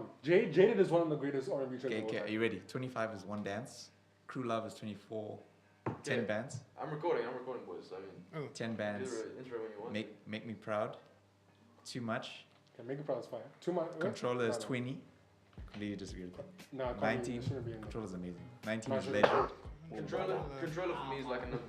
on. Jaded is one of the greatest R&B tracks. Okay, are you ready? 25 is One Dance. Crew Love is 24. 10 bands. I'm recording, boys. I mean, 10 bands. Intro when you want. Make Me Proud. Too Much. Okay, Make Me Proud is fine. Too Much. Controller is 20. Completely disagree with that. No, 19. Controller is amazing. 19 is Legend. Controller for me is like another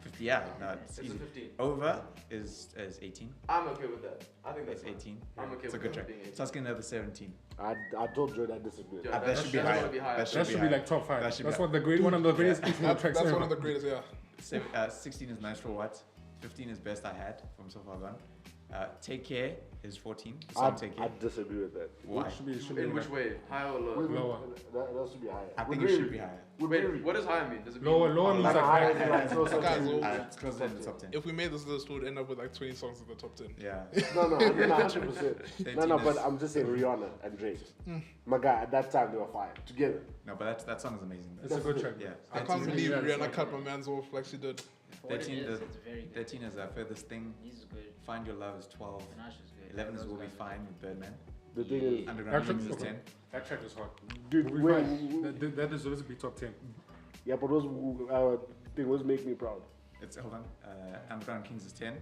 50, yeah, no, it's easy. 15. Over is 18. I'm okay with that. I think that's 18. I'm okay it's with a good that track. being 18. So let's get another 17. I told Jordan I disagree. Yeah, that should be higher. That should be like top 5. That's one of the greatest instrumental tracks That's ever. one of the greatest, yeah. 16 is Nice for What. 15 is Best I Had from So Far Gone. Take Care is 14. Take Care. I disagree with that. Why? In which way? Higher or lower? Lower. That should be higher. I think it should be higher. Wait, what does higher mean? Does it mean Lower means like higher higher. than like so. It's closer to the top 10. If we made this list, we would end up with like 20 songs in the top 10. Yeah. No, 100%. No, but I'm just saying Rihanna and Drake. My guy, at that time they were fire together. No, but that song is amazing. It's a good track. Yeah. I can't believe Rihanna cut my man's off like she did. 13 it's is very good. 13 is our furthest thing. He's good. Find Your Love is 12. Panashe is good. 11 is Will Be Fine with Birdman. The thing is, Underground Kings is 10. That track is hot. dude, That deserves to be top 10. yeah, but thing was Make Me Proud. It's hold on. Underground Kings is 10.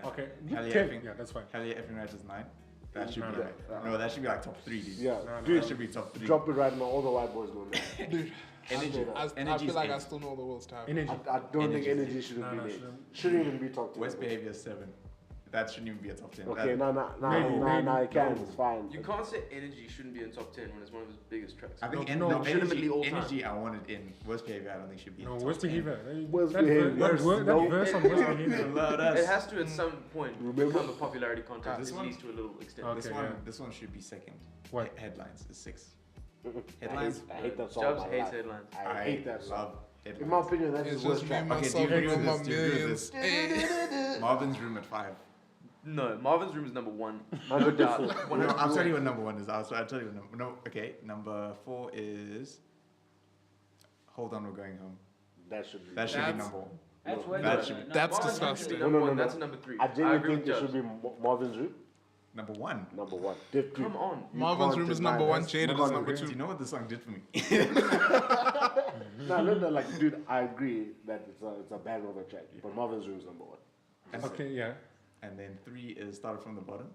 Okay, Hell yeah, 10. effing, Yeah, that's fine. Hell yeah, effing right is 9. That should No, be no. like no, that should be like top 3, dude. Yeah, no, That should be top 3. drop it right now. All the white boys know that. Dude, Energy. I Energy feel like is I 8. still know the world's time. Energy. I don't think Energy. Energy shouldn't No, be there. shouldn't. Shouldn't even be top 10. West Behavior is 7. That shouldn't even be a top 10. Okay, Maybe. it can. It's fine. You can't say Energy shouldn't be in top 10 when it's one of his biggest tracks. I think No, legitimately all time. Energy I wanted in. Worst Behavior I don't think should be in No, top Worst 10. Behavior. Worst That Behavior. that verse on Worst Behavior. Love us. It has to at some point Remember? become a popularity contest, This at one? least to a little extent. Okay. This one should be second. What? Headlines is 6. I Headlines. hate that song. Jobs in my hates life. headlines. I hate that song. Love In Headlines. my opinion, that's It's his worst just me, track. myself, do you agree and with my this? Do you agree with millions. this? Marvin's Room at 5. No, Marvin's Room is number 1. 100%. No, I'll tell you what number 1 is. I'll tell you what number. No, okay. Number 4 is. Hold on, we're going home. That should be. That should be That's- number 1. That's No, way that better. should be- That's Marvin's Room should disgusting. be number No, 1. no. That's number 3. I genuinely agree think with it should Judge. be Marvin's Room. Number 1. Number 1. Come on. Marvin's Room is number 1, Jaded is number Do 2. you know what this song did for me? No, like, dude, I agree that it's a bang of a track, but Marvin's Room is number 1. Okay, yeah. And then 3 is Started From the Bottom.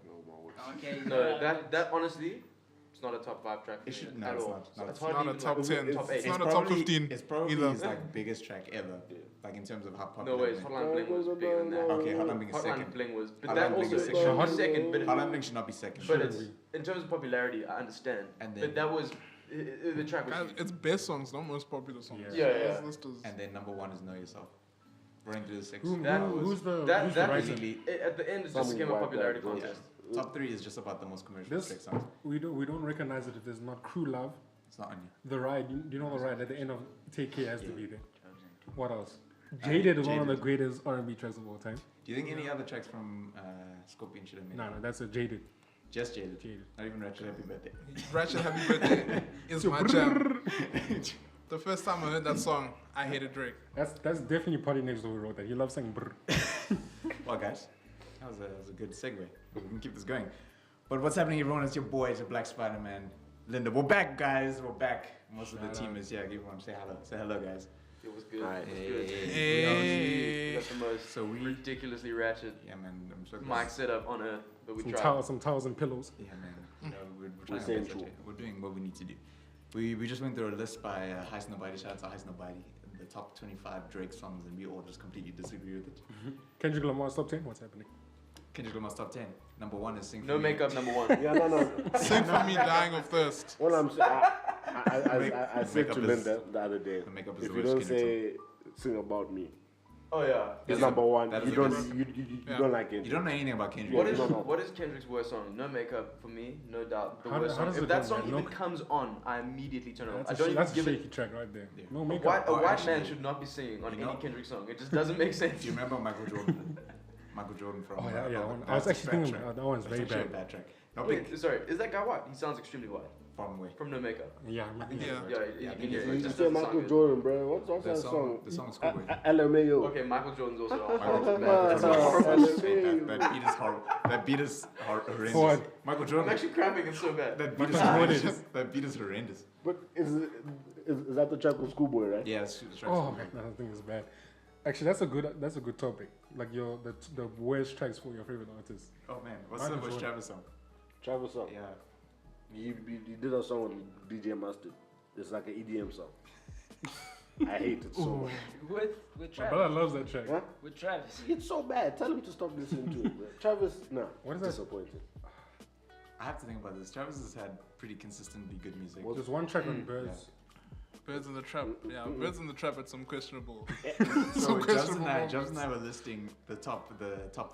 Okay. No, that honestly, it's not a top 5 track for It should- me no, at it's all. not. No, So it's Not hardly a even top like 10. top 8. It's not a top 15 It's probably either. his like biggest track ever. Like in terms of how popular. No way, it went. Hotline Bling was bigger than that. Okay, Hotline Bling is Hotline second. Bling was, but Hotline that Bling also is it second. should be second, but Hotline Bling should not be second. but it's in terms of popularity, I understand. And then- But that was the track was. Guys, it's best songs, not most popular songs. Yeah. Yeah, yeah. This list is- And then number 1 is Know Yourself. Running through the 6. Who's the that writer? Really, at the end it just became a popularity contest. top 3 is just about the most commercial This sex songs. we don't recognize it if there's not Crew Love, It's not on you. The Ride. You know The Ride at the end of Take Care has to be there. What else? Jaded is one of the Jaded. greatest R&B tracks of all time. Do you think any other tracks from Scorpion should have made No, it? that's a Jaded. Just Jaded. Jaded. Not even Ratchet Happy Birthday. Ratchet Happy Birthday is my jam. The first time I heard that song, I hated Drake. That's definitely Party Next Door who wrote that. He loves saying brr. Well, guys, that was a good segue. We can keep this going. But what's happening, everyone? It's your boy, it's your Black Spider-Man, Linda. We're back, guys. We're back. Most of the team is here. Give everyone say hello. Say hello, guys. It was good. Alright. It was good. Hey. We got the most So we- ridiculously ratchet Yeah, man. I'm so mic setup on earth, but we Some tried. some towels and pillows. Yeah, man. You know, we're trying We're our best. saying Actually. We're doing what we need to do. We just went through a list by Highsnobiety. Shout out to Highsnobiety. The top 25 Drake songs, and we all just completely disagree with it. Kendrick Lamar's top 10. What's happening? Kendrick Lamar's top 10. Number 1 is Sing For No Me. makeup number 1. Yeah, no. Sing for me, dying of thirst. What I'm saying, I said Makeup to is- Linda the other day, the makeup is if the you worst don't Kendrick say "Sing About Me," Oh yeah. it's number 1. that You is don't, the you don't like it. You don't know anything about Kendrick. What is Kendrick's worst song? No makeup for me, no doubt. The How worst how song. does If it that go, song man? even No- comes on, I immediately turn it off. I That's don't that's a even give shaky it. track right there. Yeah. No A makeup. white man actually- should not be singing on You know- any Kendrick song. It just doesn't make sense. Do you remember Michael Jordan? Michael Jordan from. Oh yeah. from I was That's actually a bad thinking track. that one's That's very actually bad. a bad track. No, Wait, sorry, is that guy white? He sounds extremely white. From where? From No Makeup. Yeah, I think Yeah. Yeah, I you think can hear it's it. You Just say the Michael song is- Jordan, bro. What's that song? The song is cool. LMAO. Okay, Michael Jordan's also a Michael horrible Jordan. man. That beat is horrible. That beat is horrendous. Forward. Michael I'm Jordan. actually cramping, it's so bad. That beat is Michael Jordan. horrendous. That beat is horrendous. But is that the track with Schoolboy, right? Yeah, it's Oh man, I think it's bad. Actually, that's a good topic. Like the worst tracks for your favorite artists. Oh man, what's Michael the worst Jordan. Travis song? Travis song. Yeah. You did a song with DJ Mustard. It's like an EDM song. I hate it so much. With My Travis. brother loves that track. Huh? With Travis. It's so bad. Tell him to stop listening to it, bro. Travis, nah. What is that? Disappointed. I have to think about this. Travis has had pretty consistently good music. There's one track on Birds. Birds in the Trap. Yeah, Birds in the Trap had some questionable. So some Jobs and questionable I moments. were listing the top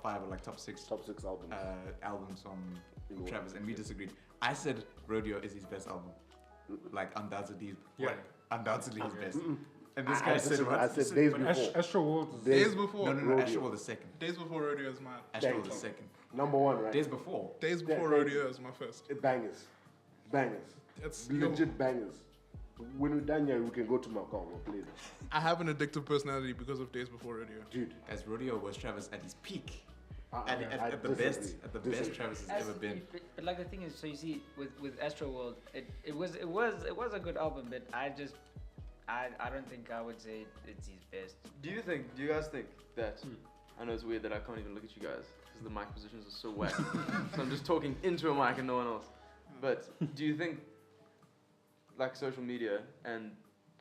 5 or like top 6 Top 6 albums. albums from In the Travis, and we disagreed. I said Rodeo is his best album, like undoubtedly, Yeah. undoubtedly his best. Mm-mm. And this I guy said disagree. what? I said He said- Days what? Before. Astro World is Days before. No, Rodeo. Astro was the second. Days before Rodeo is mine. Astro Thank was the you. second. Number 1, right? Days before. Days Yeah, before thank Rodeo is my first. Bangers. Bangers. It's Legit bangers. When we're done here, we can go to my car. We'll play this. I have an addictive personality because of Days before Rodeo. Dude. As Rodeo was Travis at his peak. I At the disagree. best. At the best Disagree. Travis has As- ever been. But like the thing is, so you see, with Astro World, it was a good album, but I don't think I would say it's his best. Do you guys think that, I know it's weird that I can't even look at you guys because the mic positions are so whack. So I'm just talking into a mic and no one else. But do you think like social media and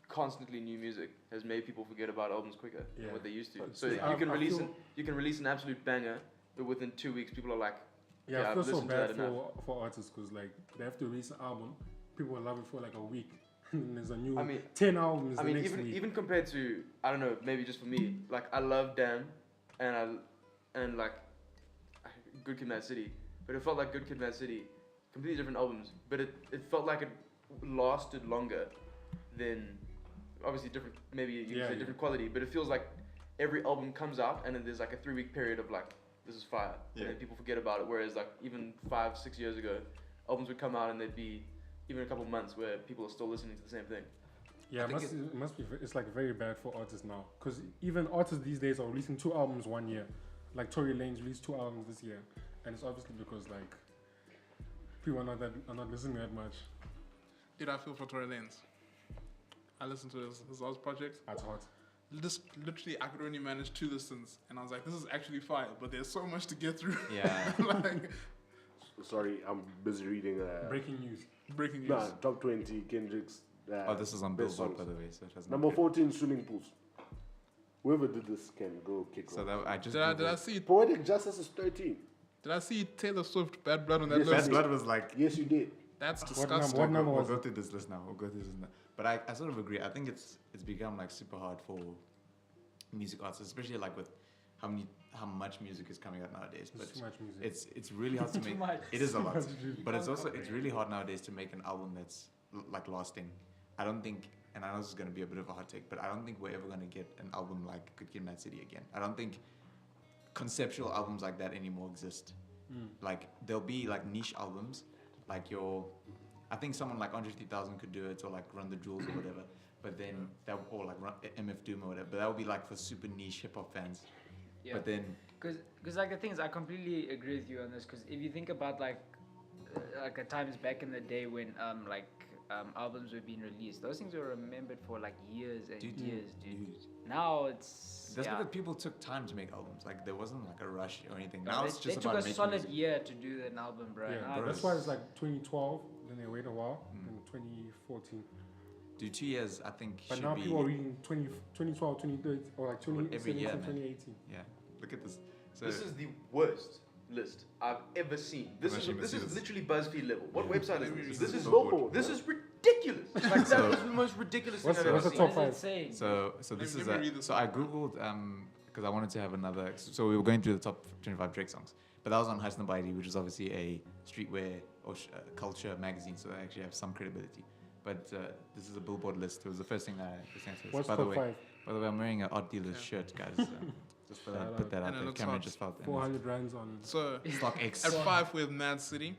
constantly new music has made people forget about albums quicker Yeah. than what they used to? But So I you can feel- release an absolute banger, but within 2 weeks people are like, Yeah, Yeah, I I've feel so listened to bad that enough. for artists because like they have to release an album, people will love it for like a week, and there's a new I mean- 10 albums I the mean, next week. even compared to, I don't know, maybe just for me, like I love Damn, and like Good Kid, Mad City, but it felt like Good Kid, Mad City, completely different albums, but it felt like it lasted longer than, obviously different, maybe you Yeah, say yeah. different quality, but it feels like every album comes out and then there's like a 3-week period of like, this is fire, Yeah. and then people forget about it, whereas like even 5-6 years ago, albums would come out and there'd be even a couple months where people are still listening to the same thing. Yeah, I it think must be. It's like very bad for artists now, because even artists these days are releasing 2 albums 1 year. Like Tory Lanez released 2 albums this year, and it's obviously because like people are not listening that much. Did I feel for Tory Lanez? I listened to his last project. That's hot. Just literally, I could only manage 2 listens, and I was like, "This is actually fire," but there's so much to get through. Yeah. Like Sorry, I'm busy reading. Breaking news. breaking news. Nah, top 20 Kendrick's. Oh, this is on best Billboard, songs. by the way, so it has Number 14, Swimming Pools. Whoever did this can go kick So off. that I just. Did I Googled- see Poetic Justice is 13. Did I see Taylor Swift Bad Blood on that Yes, list? Bad Blood was like. Yes, you did. That's What disgusting. number We'll was go it? through this list now. But I sort of agree. I think it's become like super hard for music artists, especially like with how much music is coming out nowadays. But There's too much music. it's really hard to Too make. much. It is a lot, Too much. but it's really hard nowadays to make an album that's like lasting. I don't think, and I know this is gonna be a bit of a hot take, but I don't think we're ever gonna get an album like Good Kid, Mad City again. I don't think conceptual albums like that anymore exist. Like there'll be like niche albums, like I think someone like Andre 3000 could do it, or like Run the Jewels or whatever. But then that, or like MF Doom or whatever. But that would be like for super niche hip hop fans. Yeah. But then Because like the thing is, I completely agree with you on this. Because if you think about like the times back in the day when albums were being released, those things were remembered for like years and years, dude. Now it's that's because people took time to make albums. Like there wasn't like a rush or anything. Now it's they just took about a making solid music. year to do an album, bro. Yeah, Now that's it's- why it's like 2012, then they wait a while, and 2014. Do 2 years, I think. But should now be, people are reading 2012, 2013, or like Every 2017, year, man. 2018. Yeah. Look at this. So This is the worst list I've ever seen. This Actually, is let's see this. literally BuzzFeed level. What website is this? This is Billboard. this is ridiculous. Like So- that is the most ridiculous thing What's I've the- ever what's the seen. top What is 5? it saying? So this Let is me read this so I googled because I wanted to have another. So we were going through the top 25 Drake songs, but that was on Highsnobiety, which is obviously a streetwear or culture magazine, so they actually have some credibility. But this is a Billboard list. It was the first thing I listened to. What's By the top way, 5? by the way, I'm wearing an Odd Dealer's shirt, guys. Just for Shout that, out. put that And out it there. looks Camera hot. just felt it. 400 rands on. So Stock X. at 5 we have Mad City.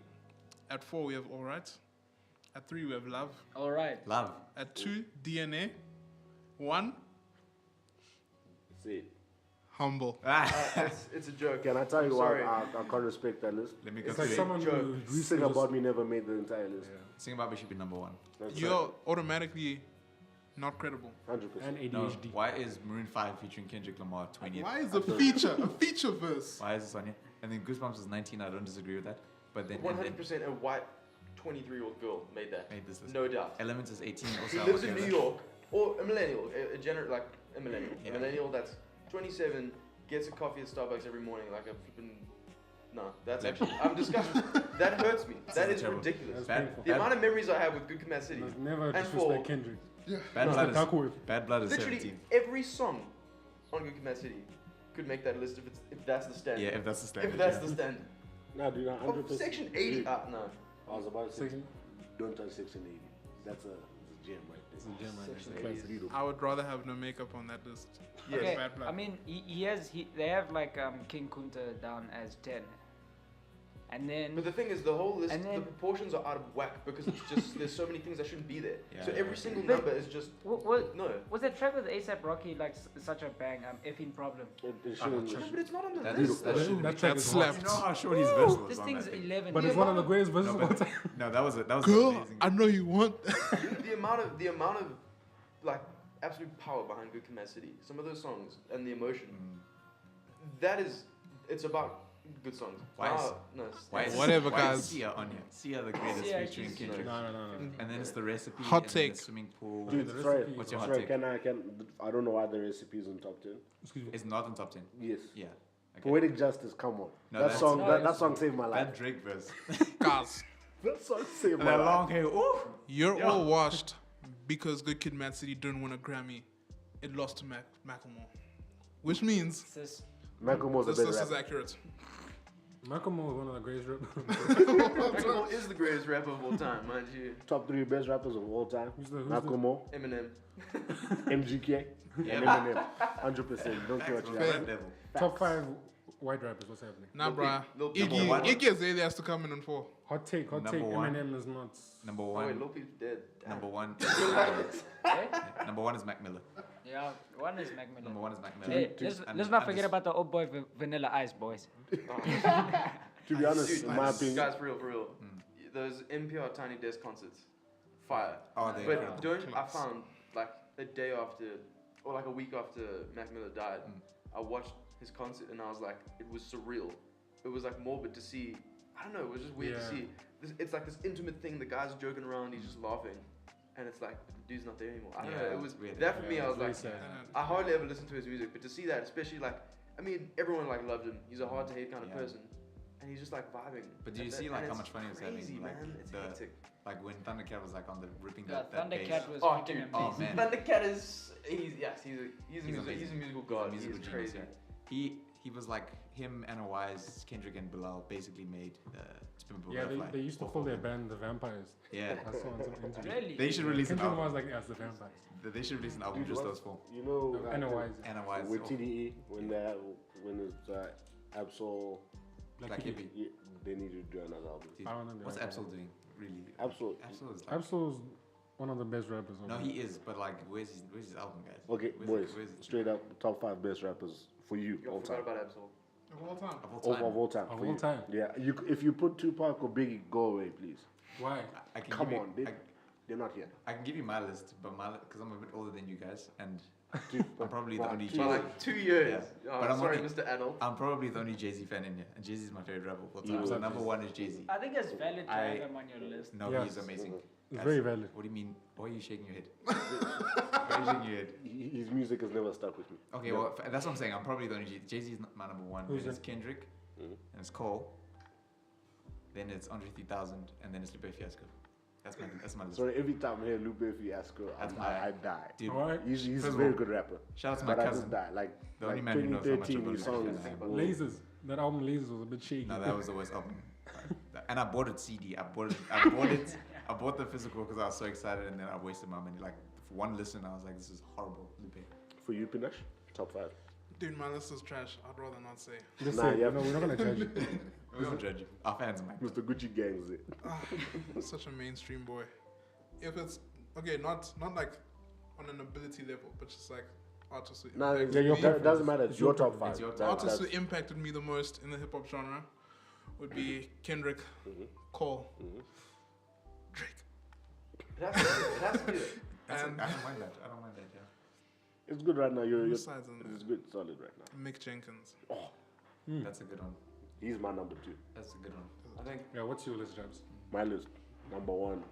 At 4 we have All Right. At 3, we have Love. All right. Love. At 2, DNA. 1, Say it. Humble. It's a joke. Can I tell you I'm why sorry. I can't respect that list? Let me go It's like through it. someone who Joke. recently Sing just- About Me never made the entire list. Sing About Me should be number 1. That's You're automatically not credible. 100%. and No, ADHD. why is Maroon 5 featuring Kendrick Lamar 20th? Why is a feature verse? Why is this on here? And then Goosebumps is 19. I don't disagree with that. But then 100% a white 23-year-old girl made that. made this list. No doubt. Elements is 18. He Also, lives in New York, or a millennial, a millennial. Yeah. A millennial that's 27, gets a coffee at Starbucks every morning, like a flippin'. No, that's actually. I'm disgusted. That hurts me. That is terrible. ridiculous. That's painful. The amount of memories I have with Good Command City. Must never And disrespect for- Kendrick. Bad, No, Blood Taco with. is, Bad Blood is Literally 17. every song on Good Command City could make that list if that's the standard. Yeah, if that's the standard. If that's yeah. the standard. Now, do you know 100%? Section 80. No. I was about to say, Section? don't touch Section 80. That's a gem right there. It's a gem right Section there. 80. Classic. Beautiful. I would rather have no makeup on that list. Yes. Okay. Bad Blood. I mean, they have like King Kunta down as 10, and then But the thing is, the whole list, And then- the proportions are out of whack because it's just there's so many things that shouldn't be there. Yeah, so yeah, every yeah. single But- number is just what no. was that track with ASAP Rocky like such a bang? Effing problem. It shouldn't. No, but it's not on the That list. is- that though. should be- That track That is slapped. You know how short his verse was This on thing's that thing? 11. But The it's one of the amount greatest verses No, of all but- time. No, that was Girl, amazing. I know you want. the amount of like absolute power behind Good Command City. Some of those songs and the emotion. That is, it's about good songs. Why is- no, it's- Why is Whatever, why guys. Is Sia on here? Sia the greatest Sia, featuring she's- Kendrick. No. And then it's the recipe. Hot and then take. the swimming pool. Dude, the sorry, recipe- What's your hot sorry, take? I don't know why the recipe is on top 10. Excuse me. It's not in top 10. Yes. Yeah. Okay. Poetic Justice, come on. No, that that's- song, No, that it's- song saved my life. That Drake verse. Guys, That song saved And my that life. long hair. Ooh. you're Yeah. all washed because Good Kid, Mad City didn't win a Grammy. It lost to Macklemore, which means Sis. Macklemore's a this better list is rapper. accurate. Malcolm Moore is one of the greatest rappers. Macklemore is the greatest rapper of all time, mind you. Top 3 best rappers of all time. Who's the- Macklemore, Eminem. MGK, Yeah. and Eminem. 100%. Don't care what you Fair have. level. Top 5 white rappers. What's happening? Nah, bruh. Lil Peep. Number one. Iggy Azalea has to come in on 4. Hot take. Number Take. one. Eminem is not. Number Oh wait, one. Lil Peep's dead. Damn. Number one. Eh? Number one is Mac Miller. Yeah, one is Mac Miller. Number one is Mac Miller. Hey, And- let's not and forget this- about the old boy Vanilla Ice, boys. To be honest, Dude, in my opinion, guys, for real. Those NPR Tiny Desk concerts, fire. Oh, they're But incredible. I found like a day after, or like a week after Mac Miller died, I watched his concert and I was like, it was surreal. It was like morbid to see. I don't know. It was just weird to Yeah. see. It's like this intimate thing. The guy's joking around. He's just laughing, and it's like the dude's not there anymore. I don't Yeah, know. It it's was weird. that for me. I was very like, sad. I hardly ever listen to his music, but to see that, especially like, I mean, everyone like loved him. He's a hard to hate kind of Yeah. person, and he's just like vibing. But do you And see that- like and how it's much fun he was having? crazy, Like man. It's the hectic. like when Thundercat was like on the ripping Yeah, that bass. Thundercat was Oh, freaking dude. amazing. Oh, man. Thundercat is he's amazing. he's a musical He's god. a musical He's genius, crazy. yeah. He was like him, Anna Wise, Kendrick, and Bilal basically made Spin Yeah, Butterfly. they used to All call four their of them. band the Vampires. Yeah, I saw on some interview. Really? they should release an Kendrick album. was like, yes, the Vampires. They should release an album Dude, just what? those four. you know, No, Anyways, Anna Wise. with oh, TDE, when it's Absol, Black Hippie. yeah, they need to do another album. Dude, I don't know. what's Absol doing? Really? Absol. Absol is like. Absol's one of the best rappers. No, he is, but like, where's his album, guys? Okay, Where's boys, it? straight up top 5 best rappers for you You all forgot time. about Absol. Of all time. Of all time. Of all time. Of for all you. time. Yeah, if you put Tupac or Biggie, go away, please. Why? I can Come give you, on, they're not here. I can give you my list, but because I'm a bit older than you guys, and Dude, I'm probably the but only two- For Jay-Z. like 2 years. Yeah. Oh, But I'm sorry, only- Mr. Adult. I'm probably the only Jay-Z fan in here, and Jay-Z is my favorite rapper of all time. You So are. number one is Jay-Z. I think it's valid to I- have him on your list. No, Yes. he's amazing. It's Guys, very valid. What do you mean? Why are you shaking your head? Why are you shaking your head? His music has never stuck with me. Okay, Never. well, that's what I'm saying. I'm probably the only Jay-Z is my number one. Who's Then it's that? Kendrick, Mhm. and it's Cole. Then it's Andre 3000, and then it's Lupe Fiasco. That's my list. Sorry, every time I hear Lupe Fiasco, That's I my- die. Dude, Why? He's First a of very all, good rapper. shout out to my But I just cousin. die. Like, The only like man who knows how much 2013, of a his Lupe songs. fan I am. were- Lasers. That album Lasers was a bit shaky. No, that was the worst album. And I bought it CD. I bought it. I bought the physical because I was so excited, and then I wasted my money. Like for one listen, I was like, "This is horrible." Lupe. For you, Pinash, top 5. Dude, my list is trash. I'd rather not say. Just Nah, say, yeah. no, we're not gonna judge you. We don't judge you. Our fans might. Mr. Gucci Gang's it. Such a mainstream boy. if it's okay, not like on an ability level, but just like artists. Who No, impacted me- it doesn't matter. It's your top five. It's your That- top artists who that's- impacted me the most in the hip hop genre would be Kendrick, Cole, Drake, It has to be there. and I don't mind that. Yeah. It's good right now. You're besides it's good, solid right now. Mick Jenkins. That's a good one. He's my number 2. That's a good one. I think Yeah, what's your list, Jabs? My list, number 1.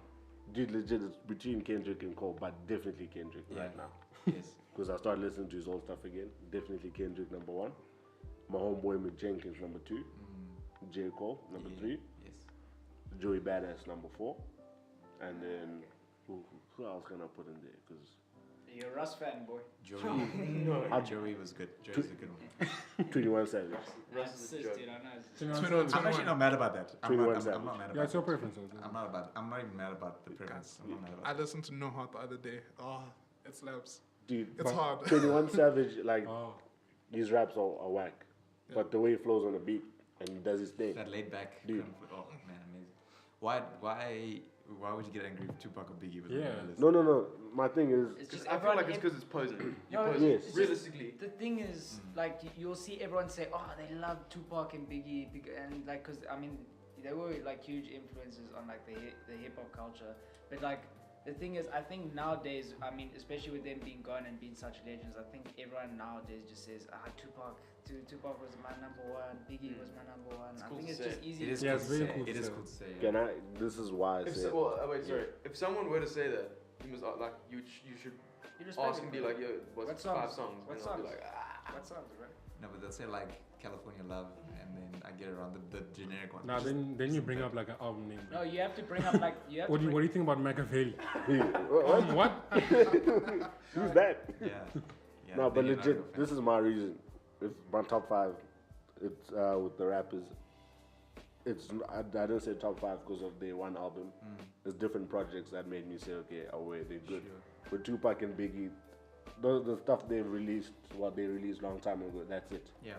Dude, legit, it's between Kendrick and Cole, but definitely Kendrick Yeah. right now. Yes. Because I started listening to his old stuff again. Definitely Kendrick, number 1. My homeboy Mick Jenkins, number 2. J. Cole, number 3. Yes. Joey Badass, number 4. And then, who else can I put in there? Because You're a Russ fan, boy. Joey was good. Joey's a good one. 21 Savage. Russ is a joke. Dude, I know. 21. I'm actually not mad about that. I'm 21 not Savage. mad about Yeah, it's your that. preference. I'm not even mad about the preference. I'm not mad I about listened to No Heart the other day. Oh, it slaps. Dude, It's hard. 21 Savage, like, Oh, his raps are whack. But the way he flows on the beat and he does his thing. that laid back. Dude. Oh man, amazing. Why would you get angry if Tupac or Biggie was on Yeah. the list? No. My thing is, It's just I feel everyone like it's because it's posing. You No, pose yes. it's just- realistically. The thing is, like, you'll see everyone say, "Oh, they love Tupac and Biggie," and like, cause I mean, they were like huge influences on like the hip hop culture. But like, the thing is, I think nowadays, I mean, especially with them being gone and being such legends, I think everyone nowadays just says, Tupac was my number 1, Biggie was my number 1. I cool think to it's say. just easy. It is Yeah, cool it's to very say. cool to It is say. cool to say. Yeah. can I? This is why I If say. so, well, wait, sorry. If someone were to say that, you must like you should You respect ask it, and be bro. like, yo, what's What 5 songs? songs? What And I'll be songs? like, What songs, bro? No, but they'll say like California Love, and then I get around the generic one. now Just- then you just bring that. up like an album name. No, you have to bring up like you have What to do you think about Machiavelli? What? What? Who's that? Yeah. Yeah. No, but then you're not a legit, fan. this is my reason. If my top 5, it's with the rappers. I didn't say top 5 because of their one album. There's different projects that made me say, okay, they're good. Sure. With Tupac and Biggie, the stuff they released, what they released long time ago, that's it. Yeah.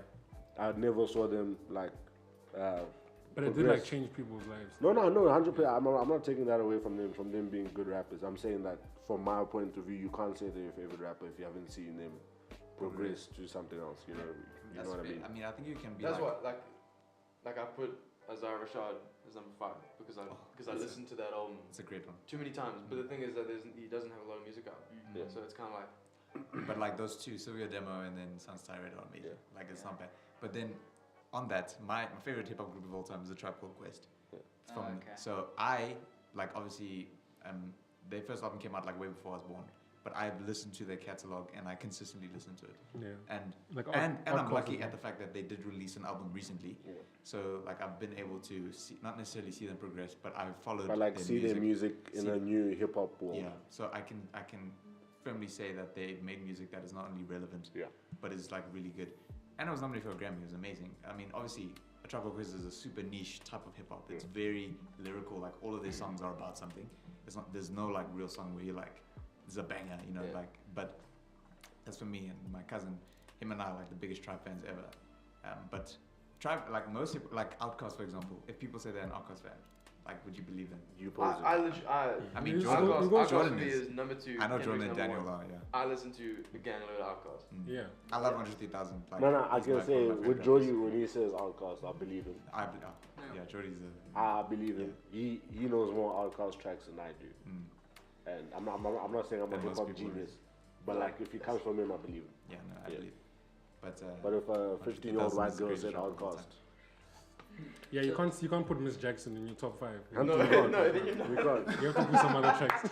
I never saw them like. But it did like change people's lives. No, 100%. I'm not taking that away from them being good rappers. I'm saying that from my point of view, you can't say they're your favorite rapper if you haven't seen them progress to something else. You know That's what I fair. mean? I mean, I think you can be that's like, what like I put Azar Rashad as number 5 because I that's listened to that album it's a great one. too many times. But the thing is that he doesn't have a lot of music out, Yeah. so it's kind of like But like those two, Sylvia Demo and then Sun's Tirade are amazing. Like it's not bad. But then on that, my favorite hip hop group of all time is a Tribe Called Quest. Yeah. It's from, Okay. So I like obviously their first album came out like way before I was born. But I've listened to their catalog and I consistently listen to it. Yeah. And Like and I'm Outcast lucky as at the fact that they did release an album recently. Yeah. So like I've been able to see, not necessarily see them progress, but I've followed. But like their see their music in See- a new hip hop world. Yeah, so I can firmly say that they made music that is not only relevant, Yeah. but is like really good. And I was nominated for a Grammy. It was amazing. I mean, obviously, A Tribe Called Quest is a super niche type of hip hop. It's very lyrical. Like all of their songs are about something. It's not. There's no like real song where you're like, it's a banger, you know. Yeah. Like, but that's for me and my cousin. Him and I are like the biggest Tribe fans ever. But Tribe, like most like Outkast, for example. If people say they're an Outkast fan, like, would you believe them? You pose it. I mean, You Jordan, go- you go- Outkast Jordan for me is. is number 2. I know Kendrick's Jordan and number Daniel 1. are, yeah. I listen to the Gang Load Outkast. Yeah. I love 150,000. Like, No, I he's can by say far my with favorite Jody rapper. when he says Outcast, I believe him. Yeah, Jody's a. I believe him. He knows more Outcast tracks than I do. And I'm not saying I'm a Than hip most hop people genius, but like if he comes from him, I believe him. Yeah, no, I Yeah. believe. But But if a 15-year-old 150,000 white is the girl greatest said rapper of all Outcast, Yeah, you can't put Miss Jackson in your top 5. No, no, then you're not. we can't. You have to do some other tracks.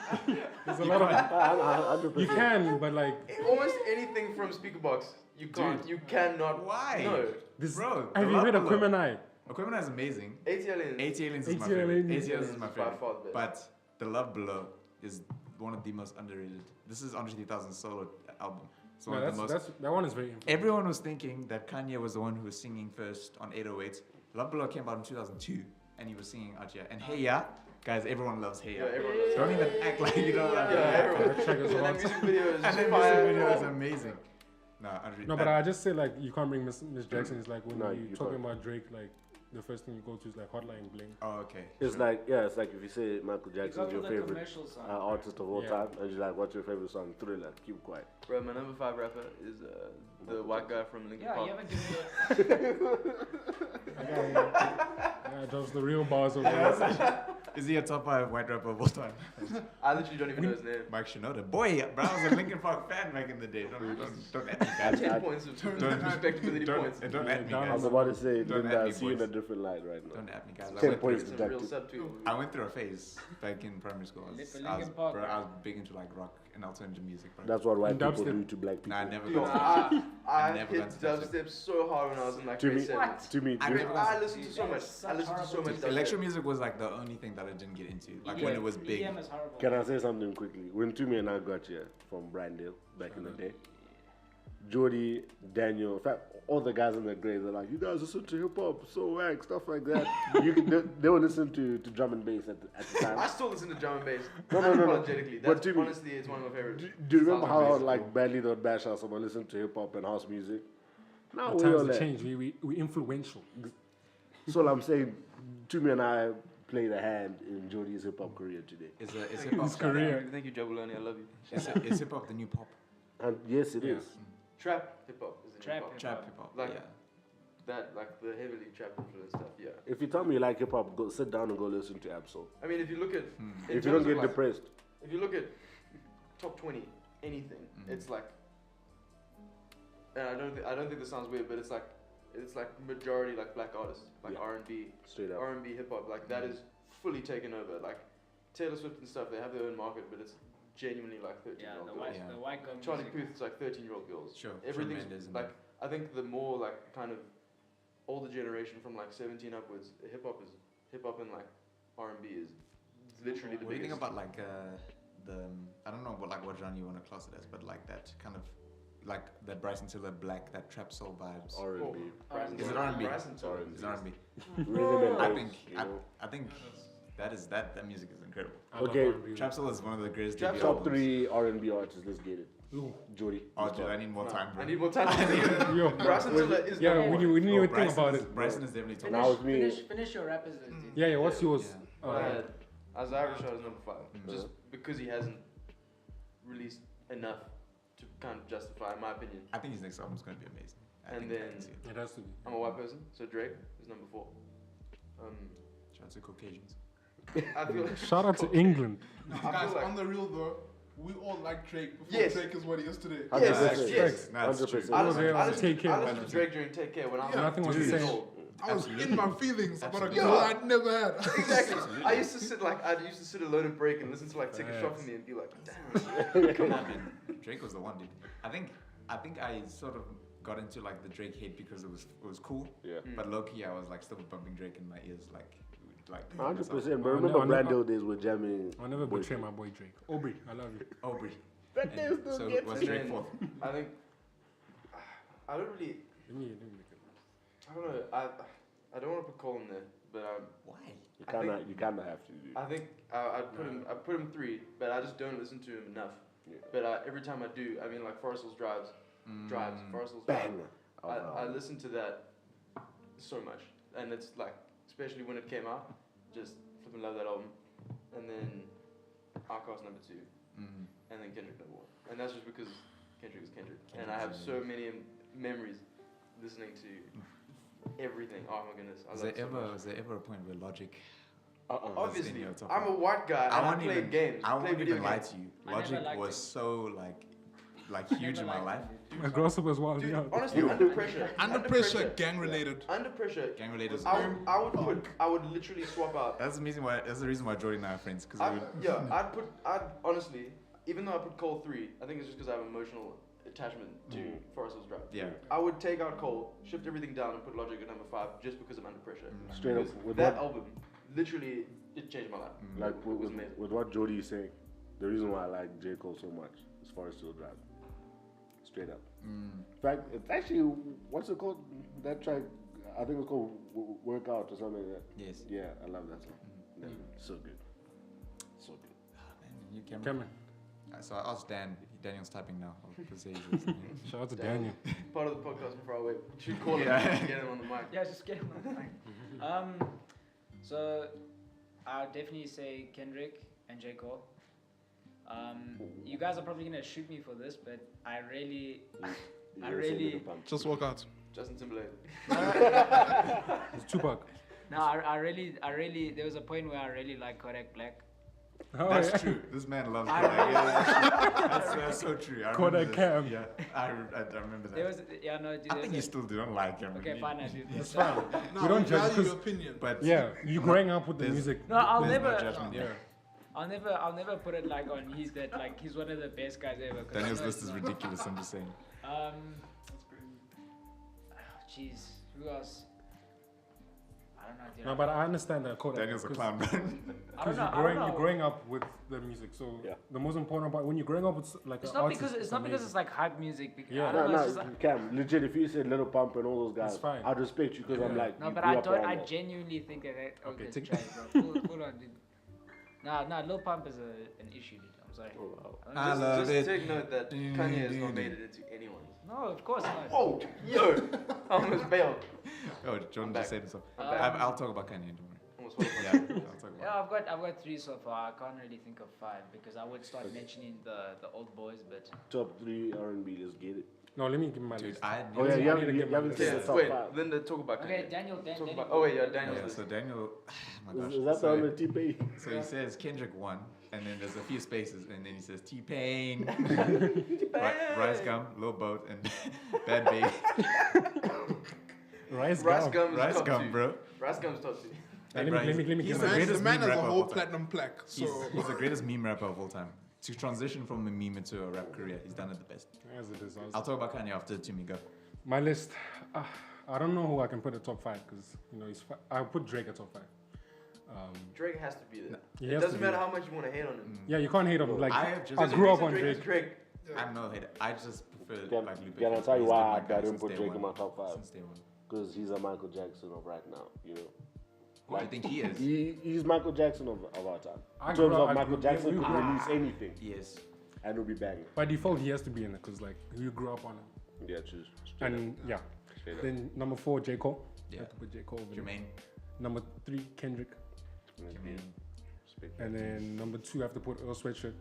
There's a lot of. You can, but like. Almost anything from Speakerbox, you can't. Dude. You cannot. why? No. This, Bro, have you heard of Aquemini? Aquemini is amazing. 80 Aliens. 80 Aliens is my 80 favorite. Aliens 80 Aliens is my by favorite. far the best. But The Love Below is one of the most underrated. This is Andre 3000's solo album. It's one No, of the most. that one is very important. Everyone was thinking that Kanye was the one who was singing first on 808s. Love Below came out in 2002, and he was singing out here. And Hey Ya, guys, everyone loves Hey Ya. Yeah, everyone loves Don't even act like you don't love Hey Ya. everyone. That track is And that wild. music video is And the music fire. video is amazing. No, Andre. No, but I just say like you can't bring Miss Jackson. It's like when No, you you talking can't. about Drake, like the first thing you go to is like Hotline Bling. Oh, okay. It's like it's like if you say Michael Jackson's your favorite commercial song. artist of all Yeah. time, and you're like, what's your favorite song? Thriller. Keep quiet. Bro, my number 5 rapper is the white guy from Linkin Yeah, Park. you haven't given me Yeah, those the real bars over there. Is he a top 5 white rapper of all time? I literally don't even know his name. Mike Shinoda. Boy, bro, I was a Linkin Park fan back in the day. Don't at me, guys. 10 points of respectability points. Don't at me, I was guys. about to say, Don't didn't at I me, see you in boys. a different light right now? Don't at me, guys. 10 points Some real deducted. subtweet. I went through a phase back in primary school. I was big into like rock and alternative music. Bro. That's what white And people dubstep. do to black people. Nah, I never Dude, got to I never hit got to that dubstep so hard when I was in like To me, grade 7. to me, I this- never I listened to so much. I listened to so much dubstep. Electro music was like the only thing that I didn't get into. Like when it was big. EDM is horrible. can I say something quickly? When Tumi and I got here from Brandale back in the day, Jordy, Daniel, in fact, all the guys in the grade, they're like, you guys listen to hip hop, so whack, stuff like that. They would listen to drum and bass at the time. I still listen to drum and bass. No. Unapologetically. But That's to me- honestly, it's one of my favorites. Do you remember styles of how music. like badly they would bash us about listening to hip hop and house music? Now The we times all have that. changed. We influential. So I'm saying, Tumi and I played a hand in Jordy's hip hop career today. Is hip hop? His career. Thank you, Jabulani. I love you. Is hip hop the new pop? And yes, it Yeah. is. Trap hip hop is the new Trap pop. hip- Trap hip hop. Like- Yeah. That, like the heavily trap influence stuff, yeah. If you tell me you like hip hop, go sit down and go listen to Absol. I mean, if you look at. in If you don't terms of, get like, depressed, If you look at top 20, anything, it's like. And I don't think this sounds weird, but it's like majority like black artists, like Yeah. R&B, straight up. R&B hip hop, like that is fully taken over. Like Taylor Swift and stuff, they have their own market, but it's genuinely like 13-year-old the girls. white, Yeah. the white girl Charlie music. Puth's like 13-year-old girls. Sure. Everything's Shawn Mendes and like I think the more like kind of older generation from like 17 upwards, hip hop and like R&B is literally the What do you biggest. think about like the I don't know what genre you want to class it as, but like that kind of like that Bryson Tiller black, that trap soul vibes. R&B. Bryson Is it Tiller. R&B? Bryson Tiller. R&B. It's R&B. Rhythm and I bass, think you know? I think that music is incredible. I love Okay. R&B. Trap soul is one of the greatest Trap debut soul- albums. Top 3 R&B artists. Let's get it. Ooh. Jody. Oh, let's dude, I start. need more time, bro. I need more time. Yo. Bryson Tiller is Yeah, number we one. didn't even think Bryson about is, it. Bryson is definitely top. Now with me. Finish your rappers list. dude. Yeah, what's yours? Yeah. Isaiah Rashad is number 5, Mm. just because he hasn't released enough to kind of justify, in my opinion. I think his next album is going to be amazing. I And think I then- can see it. It has to be. I'm a white person, so Drake is number 4. Shout out to Caucasians. I feel Shout out to England. I feel Guys, like- on the real though, we all like Drake before Yes. Drake is what he is today. 100%. yes. That's true. 100%. I was there, I was listened Take Care. I listened to Drake during Take Care when I was Yeah. Nothing was 2 the years same. old. I was in my feelings about a Absolutely. girl I'd never had. Exactly. I used to sit alone and break and listen to like Take a Shot from Me and be like, damn. Come on, man. Drake was the one, dude. I think I sort of got into like the Drake hate because it was cool. Yeah. But low key, I was like still bumping Drake in my ears, like. 100%. But I remember know- Brando days with jamming. I'll never betray Boyfriend. my boy Drake. Aubrey, I love you. Aubrey. That day still So gets was And Drake then fourth? I think I don't really. Let me make it. I don't know. I don't want to put Cole in there, but Why? You I kind of have to do. I think I put him 3, but I just don't listen to him enough. Yeah. But every time I do, I mean like Forest Hills Drives, Forest Hills Drives. Banger. I listen to that so much, and it's like especially when it came out, just flipping love that album, and then Outkast number 2, Mm. and then Kendrick number 1, and that's just because Kendrick is Kendrick, and I have so many memories listening to everything. Oh my goodness, I love it so much. Was there ever a point where Logic? Obviously, your top I'm a five? white guy and I played games. I played won't video even lie games. to you. I never Logic liked was it. so like huge in my life. My grasshopper's wild. Dude, Yeah. honestly, under pressure. Under pressure, gang related. Under pressure. Gang related. I would literally swap out. That's the reason why. That's the reason why Jordan and I are friends. Because I'd honestly, even though I put Cole 3, I think it's just because I have emotional attachment to Forest Hills Drive. yeah. I would take out Cole, shift everything down, and put Logic at number 5 just because I'm under pressure. Straight up Because with that what, album, literally, it changed my life. like It was amazing. with what Jody is saying, the reason why I like J. Cole so much is Forest Hill Drive. Straight up. In fact, it's actually what's it called? That track, I think it's called Workout or something like that. Yes. Yeah, I love that song. Yeah, so good, so good. You can. Cameron. So I asked Dan. Daniel's typing now. I'll say he's listening. Shout out to Daniel. Part of the podcast before I wait. You should call him Yeah. and get him on the mic. Yeah, just get him on the mic. So I'll definitely say Kendrick and J. Cole. You guys are probably gonna shoot me for this, but I really Just walk out. Justin Timberlake. It's Tupac. no, I really there was a point where I really like Kodak Black. Oh, That's yeah. true. This man loves I Kodak. remember- That's so true. I Kodak remember Cam. this. Yeah, I remember that. There was no. Dude, I think you still don't like him. Okay, fine. I do. It's fine. No, We don't we judge value 'cause- your opinion. But Yeah, you growing up with the There's- music. No, I'll there's never. no judgment. Yeah. I'll never put it like on he's that like he's one of the best guys ever. 'cause Daniel's I know list it's is not. ridiculous. I'm just saying. Jeez, who else? I don't know. Dude. No, but I understand that Kodak. Daniel's a 'cause- clown, bro. I don't know. You're growing up with the music, so Yeah. the most important part when you're growing up with like It's an not artist, because it's amazing. like hype music. Because Yeah. I don't No, know. no, It's just like, Cam, legit, if you said Little Pump and all those guys, It's fine. I'd respect you because I'm Yeah. like, no, you but grew I up don't. around I that. genuinely think that. Okay, Okay, take- full on, dude. Nah, Lil Pump is an issue, dude. I'm sorry. Oh, wow. I Just- love Just it. take note that Kanye has not made it into anyone. No, of course not. Whoa, yo, I almost bailed. Oh, Jordan back. just said himself. Um, I'll talk about Kanye. Don't worry. Almost fell off Yeah, my I'll talk Yeah, about. I've got 3 so far. I can't really think of 5 because I would start mentioning the old boys, but Top 3 R&B, let's get it. No, let me give my Dude, list. I Oh, yeah, you you haven't- haven't, you you haven't haven't said said the top Wait, 5. Linda, talk about Kanye. okay, Daniel. Talk about, oh wait, yeah, Yeah, Daniel's so Daniel, oh my gosh. Is that so, on the T-Pain? so he says Kendrick 1, and then there's a few spaces, and then he says T-Pain, Rice Gum, Lil Boat, and Bad Baby. Rice Rice Gum. Gum is Rice top Gum, 2. bro. Rice Gum's top 2. Let me He's give the my The greatest man meme has a rapper of whole all time. platinum plaque. So He's the greatest meme rapper of all time. To transition from a meme into a rap career, he's done it the best. As it is. I'll talk about Kanye after Timmy go. My list. I don't know who I can put at top 5 because I'll put Drake at top 5. Drake has to be there. He It has to doesn't be matter there. how much you want to hate on him. Yeah, you can't hate him. Like I have just- I There's a grew up reason on Drake Drake. is Drake. I'm no hater. I just prefer Can, like Lupe. can I Fiasco. tell you He's why been my I guy didn't since put day Drake one. in my top 5? Since day one. Because he's a Michael Jackson of right now, you know. What do you think he is? He's Michael Jackson of our time. I In grew terms up- of I Michael grew- Jackson we could grew- release anything Yes. and it'll be banging. By default, he has to be in it because like you grew up on him. Yeah, true. And yeah. Straight up. Then number 4, J Cole. Yeah. I have to put J Cole. over there. Jermaine. Number 3, Kendrick. Jermaine. Respect. And then number 2, I have to put Earl Sweatshirt.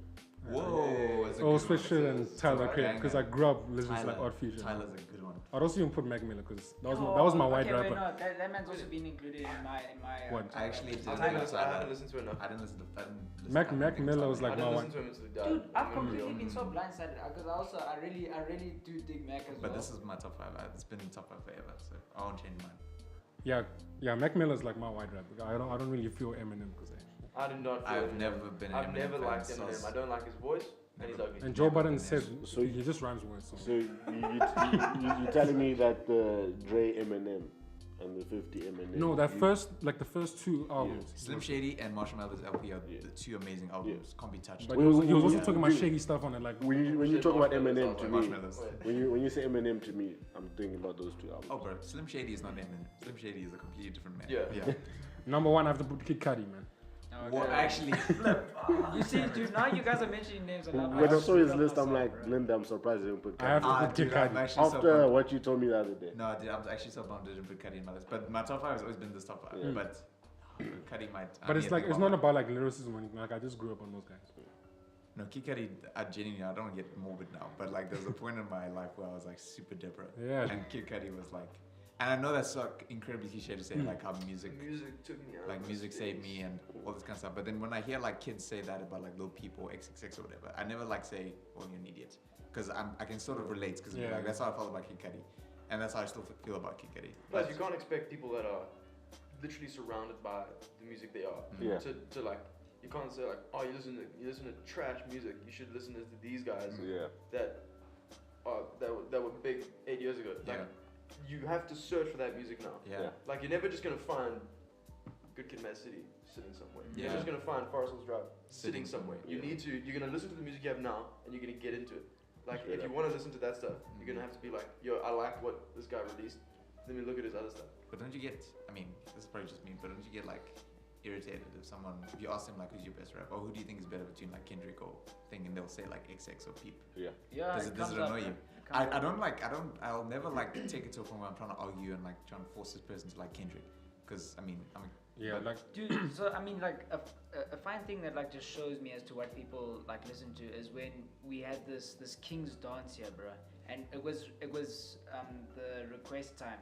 Whoa. That's a Earl good one. Sweatshirt and It's a Tyler right Creator because I hanger. grew up listening to like Tyler. Odd Future. Tyler's a good one. I'd also even put Mac Miller because that was my white okay, rapper. Wait, no, that man's also been included in my. What? I actually did. I Tyler. haven't listened to it enough. I didn't listen to. I didn't listen Mac to Mac anything Miller Tyler. was I like didn't my listen white. to him until he died. Dude, I've I'm gonna be completely been honest. so blindsided because I really do dig Mac as well. But this is my top 5. It's been in top 5 forever, so I won't change mine. Yeah, Mac Miller's like my white rapper. I don't really feel Eminem because I do not feel I've Eminem. never been an I've Eminem never fan, liked so Eminem. I don't like his voice, and he's ugly. and Joe Never Budden been said So he just rhymes words. So. So you're telling me that the Dre Eminem and the 50 Eminem. No, the you- first 2 albums. Slim Shady and Marshall Mathers LP are the 2 amazing albums. Can't be touched. But Wait, he was also yeah. talking about Dude. shady stuff on it, like When you talk about Eminem to me, Marshmallows. when you say Eminem to me, I'm thinking about those 2 albums. Oh, bro, Slim Shady is not Eminem. Slim Shady is a completely different man. Yeah. number 1. I have to put Kid Cudi, man. Well, actually, You see, dude, now you guys are mentioning names a lot. When I saw his screwed up list, I'm myself, like, bro. Linda, I'm surprised you didn't put I have Cudi. to put Kid dude, I'm Cudi. actually so After bummed. what you told me the other day. No, dude, I'm actually so bummed I didn't put Cudi in my list. But my top 5 has always been this top 5. Yeah. But Cudi might. But it's like it's not about like lyricism or anything. Like I just grew up on those guys. No, Kid Cudi, I genuinely, I don't get morbid now. But like, there's a point in my life where I was like super depre. Yeah. And Kid Cudi was like, and I know that's like incredibly cliche to say, like how music Music took me out. like of music space. saved me and all this kind of stuff. But then when I hear like kids say that about like little people, XXX or whatever, I never like say, "Well, you're an idiot," because I can sort of relate because Yeah. like that's how I felt about Kid Cudi, and that's how I still feel about Kid Cudi. Plus, you can't expect people that are literally surrounded by the music they are Yeah. to like. You can't say like, oh, you listen to trash music. You should listen to these guys Yeah. that were big 8 years ago. Like, Yeah. you have to search for that music now. Yeah. Yeah. Like, you're never just gonna find Good Kid, Mad City sitting somewhere. You're Yeah. just gonna find Forest Hills Drive sitting Sitting somewhere. somewhere. You're gonna listen to the music you have now, and you're gonna get into it. Like, Straight if you up. want to listen to that stuff, you're gonna have to be like, yo, I like what this guy released. Let me look at his other stuff. But don't you get? I mean, this is probably just me, but don't you get like irritated if you ask them like who's your best rapper or who do you think is better between like Kendrick or thing, and they'll say like XX or Peep. Yeah. Yeah. Does it comes annoy up, you? man. It comes up. I'll never like take it to a point where I'm trying to argue and like trying to force this person to like Kendrick, because Yeah, but- like Dude, so I mean, like a fine thing that like just shows me as to what people like listen to is when we had this King's dance here, bro, and it was the request time.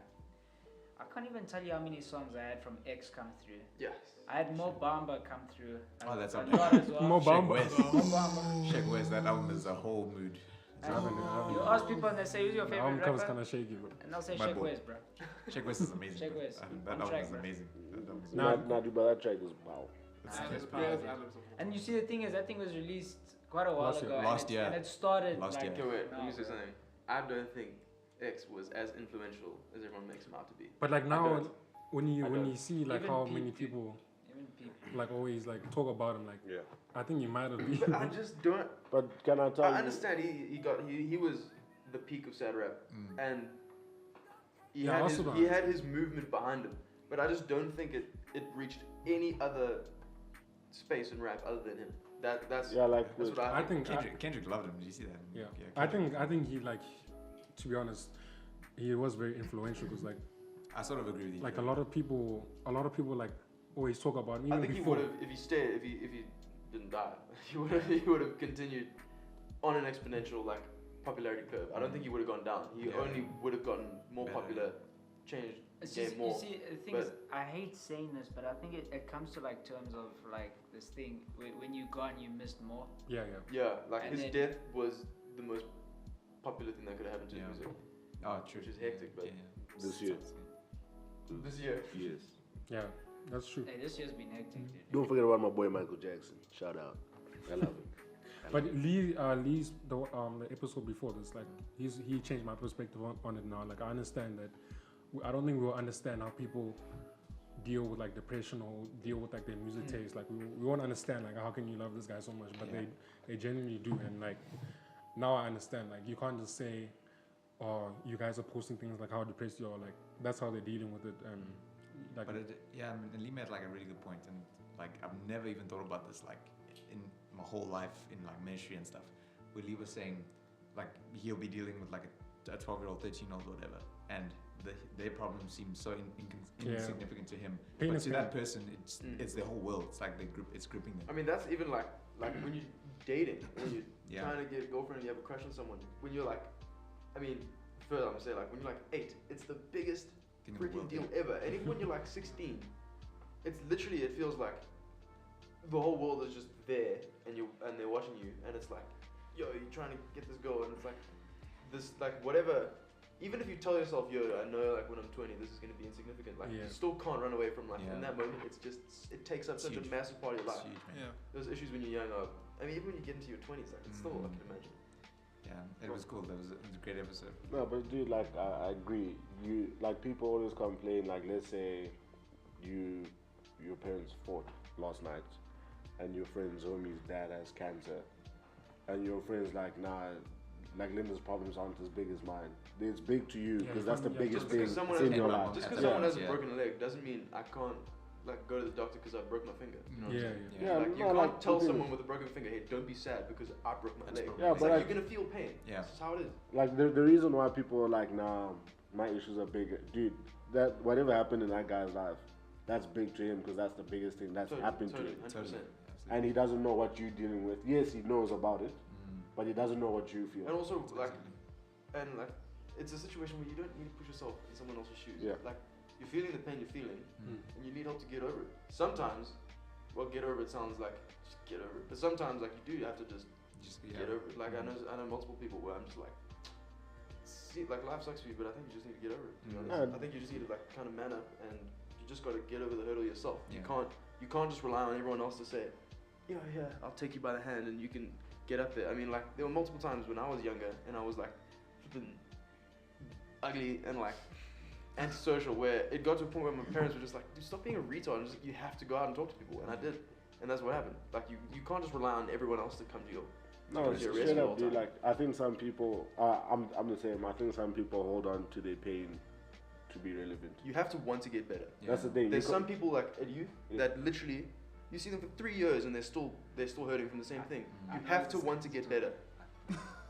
I can't even tell you how many songs I had from X come through. Yeah. I had Mo Bamba come through. Oh, that's a okay. lot as well. Mo Shake Bamba. West. Mo Bamba. Shake West, that album is a whole mood. And I haven't- you ask people and they say, who's your the favorite album cover's rapper? kind of shaky, bro. And they'll say My Shake boy. West, bro. Shake West is amazing. Shake bro. West. That On album track, is bro. amazing. That album is Nah. But that track is wow. And you see, the thing is, that thing was released quite a while Last year. ago. Last and year. And it started Last like, year. Okay, wait. Let me now, say bro. something. I don't think X was as influential as everyone makes him out to be. But like I now, don't. when you I when don't. you see like Even how Peep, many dude. people Even people. like always like talk about him, like Yeah. I think you might have been. But I just don't. But can I tell you? I understand he was the peak of sad rap, and he Yeah, I had also his, don't he had his movement behind him. But I just don't think it reached any other space in rap other than him. That's Yeah, like that's with, what I I think. think Kendrick loved him. Did you see that? yeah. Kendrick. I think he like, to be honest, he was very influential because like I sort of agree with you. a lot of people like always talk about him. I Even think he before. would have if he stayed if he didn't die. He would have continued on an exponential like popularity curve. I don't think he would have gone down. He Yeah. only would have gotten more Better. popular, changed It's the game just, more. you see, the thing is, I hate saying this, but I think it comes to like terms of like this thing when you gone, you missed more. Yeah. Yeah, like And his then- death was the most popular thing that could have happened to Yeah. his music. Oh, true. Which is hectic, but- This year. This year. Yes. Yeah, that's true. Hey, this year's been hectic, dude. Don't forget about my boy Michael Jackson. Shout out. I love him. But Lee's the episode before this, like he changed my perspective on it now. Like I understand that. I don't think we'll understand how people deal with like depression or deal with like their music taste. Like we won't understand like how can you love this guy so much, but Yeah. they genuinely do. And like now I understand. Like you can't just say, "Oh, you guys are posting things like how depressed you are." Like that's how they're dealing with it. And like But and Lee made like a really good point, and like I've never even thought about this like in my whole life in like ministry and stuff. Where Lee was saying like he'll be dealing with like a 12-year-old, 13-year-old, whatever, and their problem seems so Yeah. insignificant to him. Pain But is to pain. that person, it's their whole world. It's like it's gripping them. I mean, that's even like when you're dating, when you're Yeah. trying to get a girlfriend and you have a crush on someone. When you're like, I mean, further I'm gonna say like when you're like 8, it's the biggest Thing in the freaking world, deal yeah. ever. And even when you're like 16, it's literally it feels like the whole world is just there and they're watching you and it's like, yo, you're trying to get this girl and it's like this like whatever. Even if you tell yourself, yo, I know like when I'm 20 this is gonna be insignificant. Like Yeah. you still can't run away from like Yeah. in that moment. It's just it takes up It's such huge. a massive part of your It's life. huge, man. Yeah. Those issues when you're young are, I mean, even when you get into your 20s, like, it's still, I can imagine. Yeah, it was cool. It was a great episode. No, but dude, like I agree. You like people always complain. Like let's say your parents fought last night, and your friend's homie's dad has cancer, and your friend's like, nah, like Linda's problems aren't as big as mine. It's big to you Yeah, because that's the yeah, biggest Just thing because someone in has, your Yeah. life. just because Yeah. someone has a Yeah. broken leg doesn't mean I can't, like, go to the doctor because I broke my finger. You know what I'm Yeah, saying? yeah. Yeah, Like, you no, can't like, tell the thing someone is- with a broken finger, hey, don't be sad because I broke my That's leg. broken. Yeah, It's but like, like- you're going to feel pain. Yeah. That's just how it is. Like the reason why people are like, nah, my issues are bigger, dude. That whatever happened in that guy's life, that's big to him because that's the biggest thing that's happened to totally, him, 100%. and he doesn't know what you're dealing with. Yes, he knows about it, but he doesn't know what you feel. And also, like, it's a situation where you don't need to put yourself in someone else's shoes. Yeah. Like, you're feeling the pain you're feeling, Mm. and you need help to get over it. Sometimes, well, get over it sounds like just get over it, but sometimes, like, you do have to just Just get over it. Like, I know multiple people where I'm just like, see, like, life sucks for you, but I think you just need to get over it. To be honest. And- I think you just need to like kind of man up, and you just got to get over the hurdle yourself. Yeah. You can't just rely on everyone else to say, yeah, I'll take you by the hand and you can get up there. I mean, like, there were multiple times when I was younger and I was like flipping ugly and like antisocial, where it got to a point where my parents were just like, dude, stop being a retard and just, you have to go out and talk to people, and I did, and that's what happened. Like, you can't just rely on everyone else to come to you. No, Because you're straight resting all up, the dude. time. Like I think some people, I'm the same. I think some people hold on to their pain to be relevant. You have to want to get better. That's the thing. There's some people like at youth Yeah. that literally, you see them for 3 years and they're still hurting from the same thing. You have to want to get better.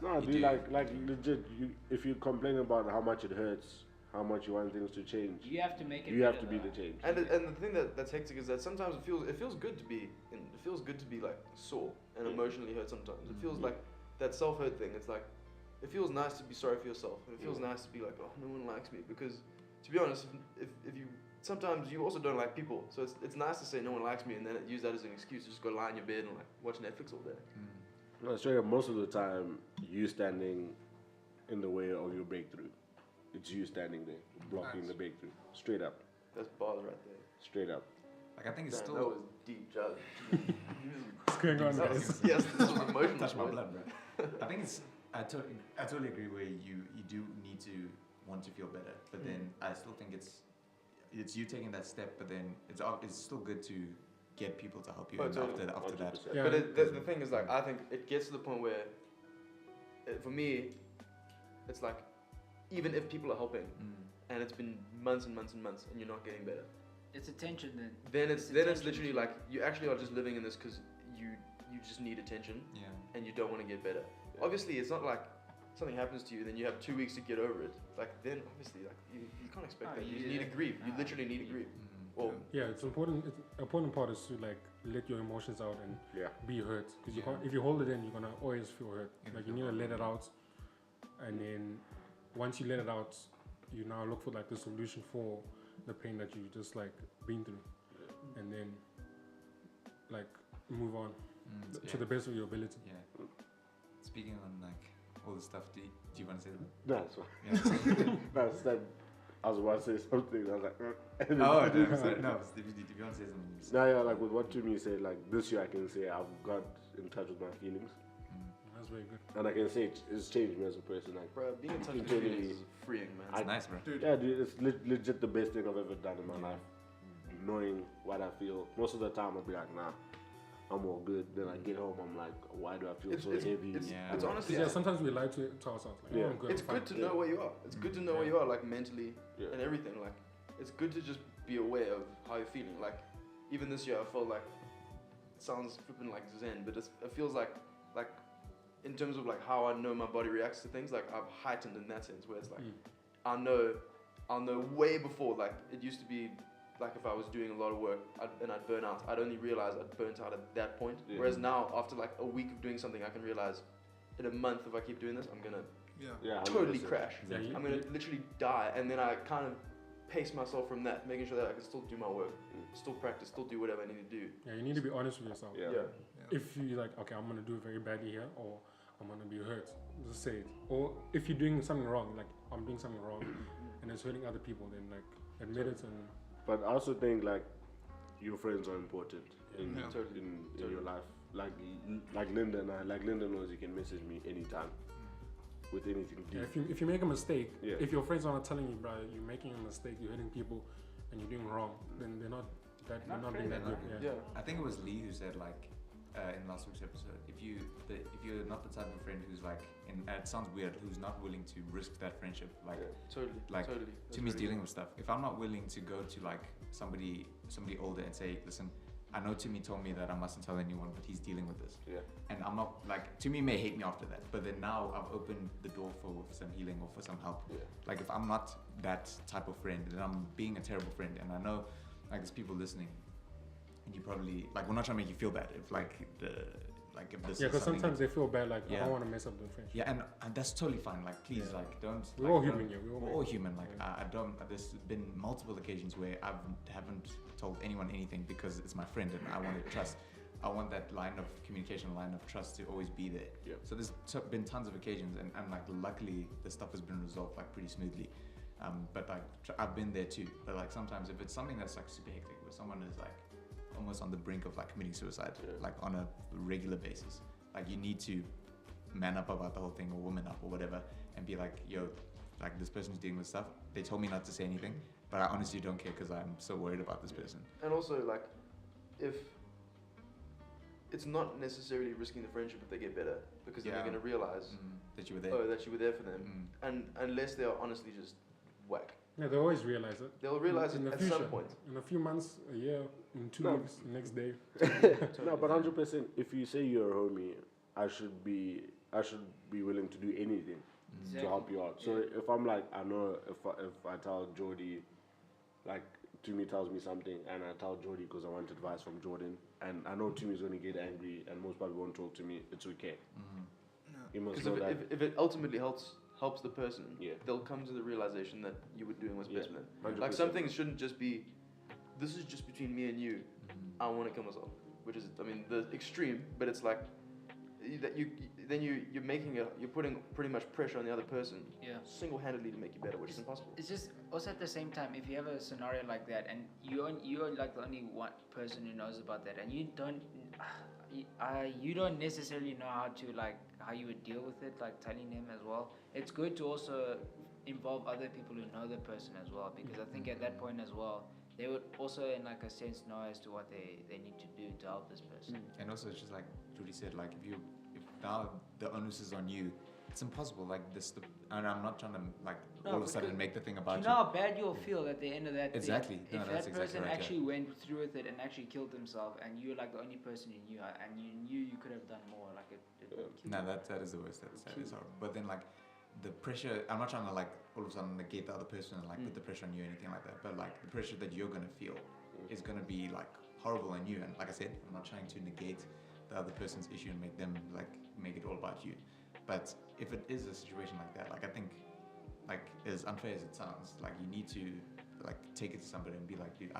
No, You dude, do. like legit. If you complain about how much it hurts, how much you want things to change, You have to make it. you have better, to be though. the change. And the thing that's hectic is that sometimes it feels good to be like sore and emotionally hurt. Sometimes it feels like that self-hurt thing. It's like it feels nice to be sorry for yourself, and it feels nice to be like, oh, no one likes me. Because to be honest, if you sometimes you also don't like people, so it's nice to say no one likes me, and then use that as an excuse to just go lie in your bed and like watch Netflix all day. No, straight up, most of the time, you standing in the way of your breakthrough. It's you standing there, blocking the breakthrough. Straight up. That's bars right there. Straight up. Like I think it's Damn, still. that was deep, Judge. What's going on, guys? Yes, this was emotional. Touch my bro. blood, bro. I think it's. I totally agree where you do need to want to feel better, but then I still think it's you taking that step, but then it's still good to get people to help you Oh, and totally. after that. 100%. Yeah. But the thing is, like, I think it gets to the point where, for me, it's like, even if people are helping, and it's been months and months and months, and you're not getting better, It's attention then. then it's attention literally to- like you actually are just living in this because you just need attention Yeah. and you don't want to get better. Obviously, it's not like something happens to you, then you have 2 weeks to get over it. Like then, obviously, like you can't expect that. You need to grieve. You literally need to grieve. Or Yeah, it's important. It's important part is to like let your emotions out and Yeah. be hurt. Because you Yeah. can't, if you hold it in, you're gonna always feel hurt. You're Like gonna you need to feel let it out, and then once you let it out, you now look for like the solution for the pain that you just like been through, and then like move on to the best of your ability. Yeah. Speaking on like all the stuff, do you want to say that? That's what. Yeah. That's that. I was about to say something. I was like, Oh, no, if you want to say something, you say. Nah, yeah, like with what Tumi said, like this year I can say I've got in touch with my feelings, That's very good. and I can say it's changed me as a person. Like, bro, being in touch with Internally. feelings is freeing, man. It's nice, bro. yeah, dude, it's legit the best thing I've ever done in my life. Knowing what I feel. Most of the time I'll be like, nah, I'm all good. Then I get home, I'm like, why do I feel so heavy? It's Yeah. honestly, Yeah, sometimes we lie to ourselves. Like, Yeah. oh, I'm good. it's I'm good fine. to know where you are. It's good to know where you are, like mentally Yeah. and everything. Like, it's good to just be aware of how you're feeling. Like, even this year, I felt like it sounds flipping like Zen, but it feels like in terms of like how I know my body reacts to things, like I've heightened in that sense. Where it's like I'll know way before. Like it used to be. Like if I was doing a lot of work and I'd burn out, I'd only realize I'd burnt out at that point. Yeah. Whereas now, after like a week of doing something, I can realize in a month if I keep doing this, I'm gonna Yeah, totally 100%. crash. Yeah, you- I'm gonna literally die, and then I kind of pace myself from that, making sure that I can still do my work, still practice, still do whatever I need to do. Yeah, you need to be honest with yourself. Yeah. If you like, okay, I'm gonna do it very badly here, or I'm gonna be hurt, just say it. Or if you're doing something wrong, like I'm doing something wrong, and it's hurting other people, then like admit it and. But I also think like your friends are important in Yeah. Totally. in your life. Like Linda and I. Like Linda knows you can message me anytime with anything Yeah, deep. if you make a mistake, Yeah. if your friends are not telling you, bro, you're making a mistake, you're hitting people, and you're doing wrong, then they're not being that good. Yeah. I think it was Lee who said like in last week's episode, if you're not the type of friend who's like, and it sounds weird, who's not willing to risk that friendship, like Totally. Like, totally. That's Timmy's really dealing with stuff. If I'm not willing to go to like somebody older and say, listen, I know Timmy told me that I mustn't tell anyone, but he's dealing with this. Yeah. And I'm not like, Timmy may hate me after that, but then now I've opened the door for some healing or for some help. Yeah. Like if I'm not that type of friend, then I'm being a terrible friend. And I know like there's people listening, and you probably like, we're not trying to make you feel bad if like if this Yeah, is because something sometimes they feel bad, like I Yeah. don't want to mess up the friendship. yeah, and that's totally fine. Like, please, Yeah. like, don't. We're like, all don't- human, yeah. We're all human. Like, I don't. There's been multiple occasions where I haven't told anyone anything because it's my friend and I want to trust. I want that line of communication, line of trust to always be there. Yeah. So there's been tons of occasions, and like, luckily, the stuff has been resolved like pretty smoothly. But like, I've been there too. But like, sometimes if it's something that's like super hectic, where someone is like almost on the brink of like committing suicide, like on a regular basis. Like you need to man up about the whole thing or woman up or whatever and be like, yo, like this person's dealing with stuff. They told me not to say anything, but I honestly don't care because I'm so worried about this person. And also, like, if it's not necessarily risking the friendship if they get better, because then Yeah. they're gonna realize, That you were there. oh, that you were there for them, and unless they are honestly just whack. Yeah, they always realize it. They'll realize in it the at future. some point. In a few months, a year, in 2 No. weeks, next day. No, but 100%. If you say you're a homie, I should be willing to do anything to help you out. So if I'm like, I know if I tell Jordy, like Tumi tells me something, and I tell Jordy because I want advice from Jordan, and I know Tumi's going to get angry, and most probably won't talk to me. It's okay. You must Because know that. if it ultimately helps the person, Yeah. they'll come to the realization that you were doing what's best for them. 100%. Like some things shouldn't just be, this is just between me and you. I want to kill myself, which is, I mean, the extreme. But it's like that you're putting pretty much pressure on the other person, Yeah. single-handedly to make you better, which is impossible. It's just also at the same time, if you have a scenario like that and you're like the only one person who knows about that, and you don't necessarily know how you would deal with it, like telling him as well. It's good to also involve other people who know the person as well, because I think at that point as well, they would also in like a sense know as to what they need to do to help this person. And also, it's just like Judy said, like if now the onus is on you, it's impossible. Like this, and I'm not trying to like No, all of a sudden because make the thing Do about you know how bad you'll feel at the end of that Exactly. thing? No, If that's that exactly person right, yeah. actually went through with it and actually killed himself, and you're like the only person who knew, and you knew you could have done more, like it would kill No, you. that is the worst. That is horrible. But then like the pressure, I'm not trying to like all of a sudden negate the other person and like put the pressure on you or anything like that. But like the pressure that you're gonna feel is gonna be like horrible on you. And like I said, I'm not trying to negate the other person's issue and make it all about you. But if it is a situation like that, like I think, like as unfair as it sounds, like you need to like take it to somebody and be like, dude,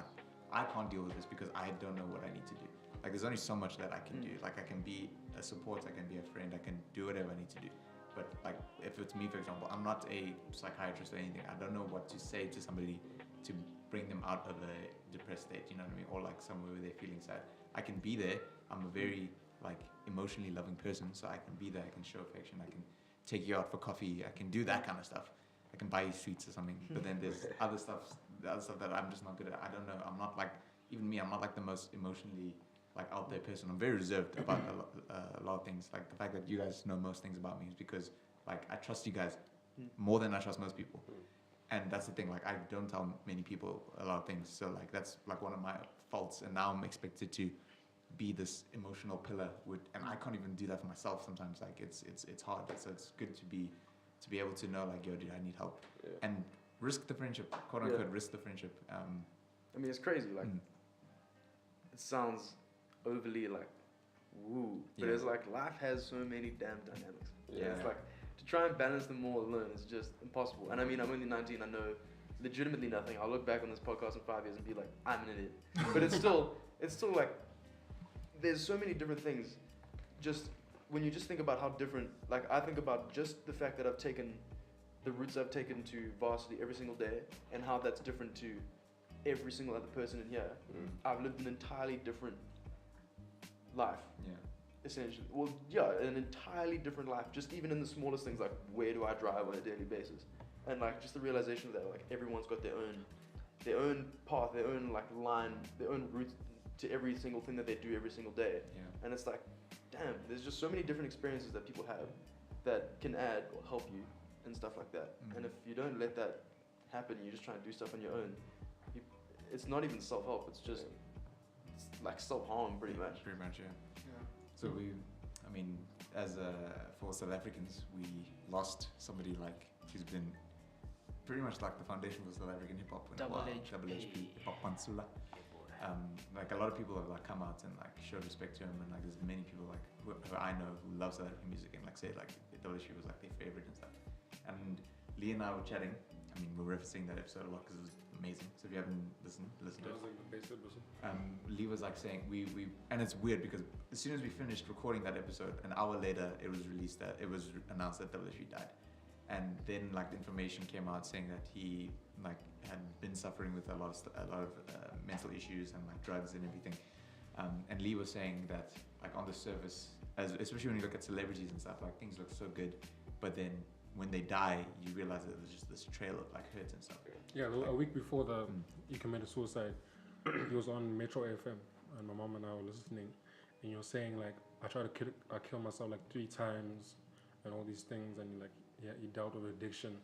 I can't deal with this because I don't know what I need to do. Like there's only so much that I can do. Like I can be a support, I can be a friend, I can do whatever I need to do. But like if it's me, for example, I'm not a psychiatrist or anything. I don't know what to say to somebody to bring them out of a depressed state, you know what I mean? Or like somewhere where they're feeling sad. I can be there. I'm a very like emotionally loving person, so I can be there, I can show affection, I can take you out for coffee, I can do that kind of stuff. I can buy you sweets or something. But then there's the other stuff that I'm just not good at. I don't know. I'm not like, even me, I'm not like the most emotionally like out there person. I'm very reserved about a lot of things. Like the fact that you guys know most things about me is because like I trust you guys more than I trust most people. And that's the thing, like I don't tell many people a lot of things. So like that's like one of my faults. And now I'm expected to be this emotional pillar and I can't even do that for myself sometimes. Like it's hard. So it's good to be able to know like, yo, dude, I need help. And risk the friendship, quote unquote, risk the friendship. I mean, it's crazy. Like, it sounds overly like, woo, but it's like life has so many damn dynamics. It's like to try and balance them all alone is just impossible. And I mean, I'm only 19. I know legitimately nothing. I'll look back on this podcast in 5 years and be like, I'm an idiot. But it's still like, there's so many different things. Just when you just think about how different, like I think about just the fact that I've taken the routes I've taken to varsity every single day and how that's different to every single other person in here. I've lived an entirely different life. Essentially. Well, an entirely different life, just even in the smallest things, like where do I drive on a daily basis? And like just the realization of that, like everyone's got their own path, their own like line, their own route to every single thing that they do every single day. And it's like, damn, there's just so many different experiences that people have that can add or help you and stuff like that. And if you don't let that happen, you just try and do stuff on your own, it's not even self-help, it's just it's like self-harm pretty much. Pretty much, So for South Africans, we lost somebody like who's been pretty much like the foundation for South African hip hop. Double HP, Pop Pansula. Like a lot of people have like come out and like showed respect to him, and like there's many people like who I know who love South African music and like say like Double HP was like their favorite and stuff. And Lee and I were chatting. I mean, we're referencing that episode a lot because it was amazing. So if you haven't listened to it. That was like the best episode. Lee was like saying we and it's weird because as soon as we finished recording that episode, an hour later it was released that it was announced that WH died, and then like the information came out saying that he like had been suffering with a lot of mental issues and like drugs and everything, and Lee was saying that like on the surface, especially when you look at celebrities and stuff, like things look so good, but then when they die, you realize that there's just this trail of like hurt and stuff. Yeah, a week before he committed suicide, he was on Metro FM, and my mom and I were listening, and you're saying like, I tried to kill myself like 3 times, and all these things, and like, he dealt with addiction.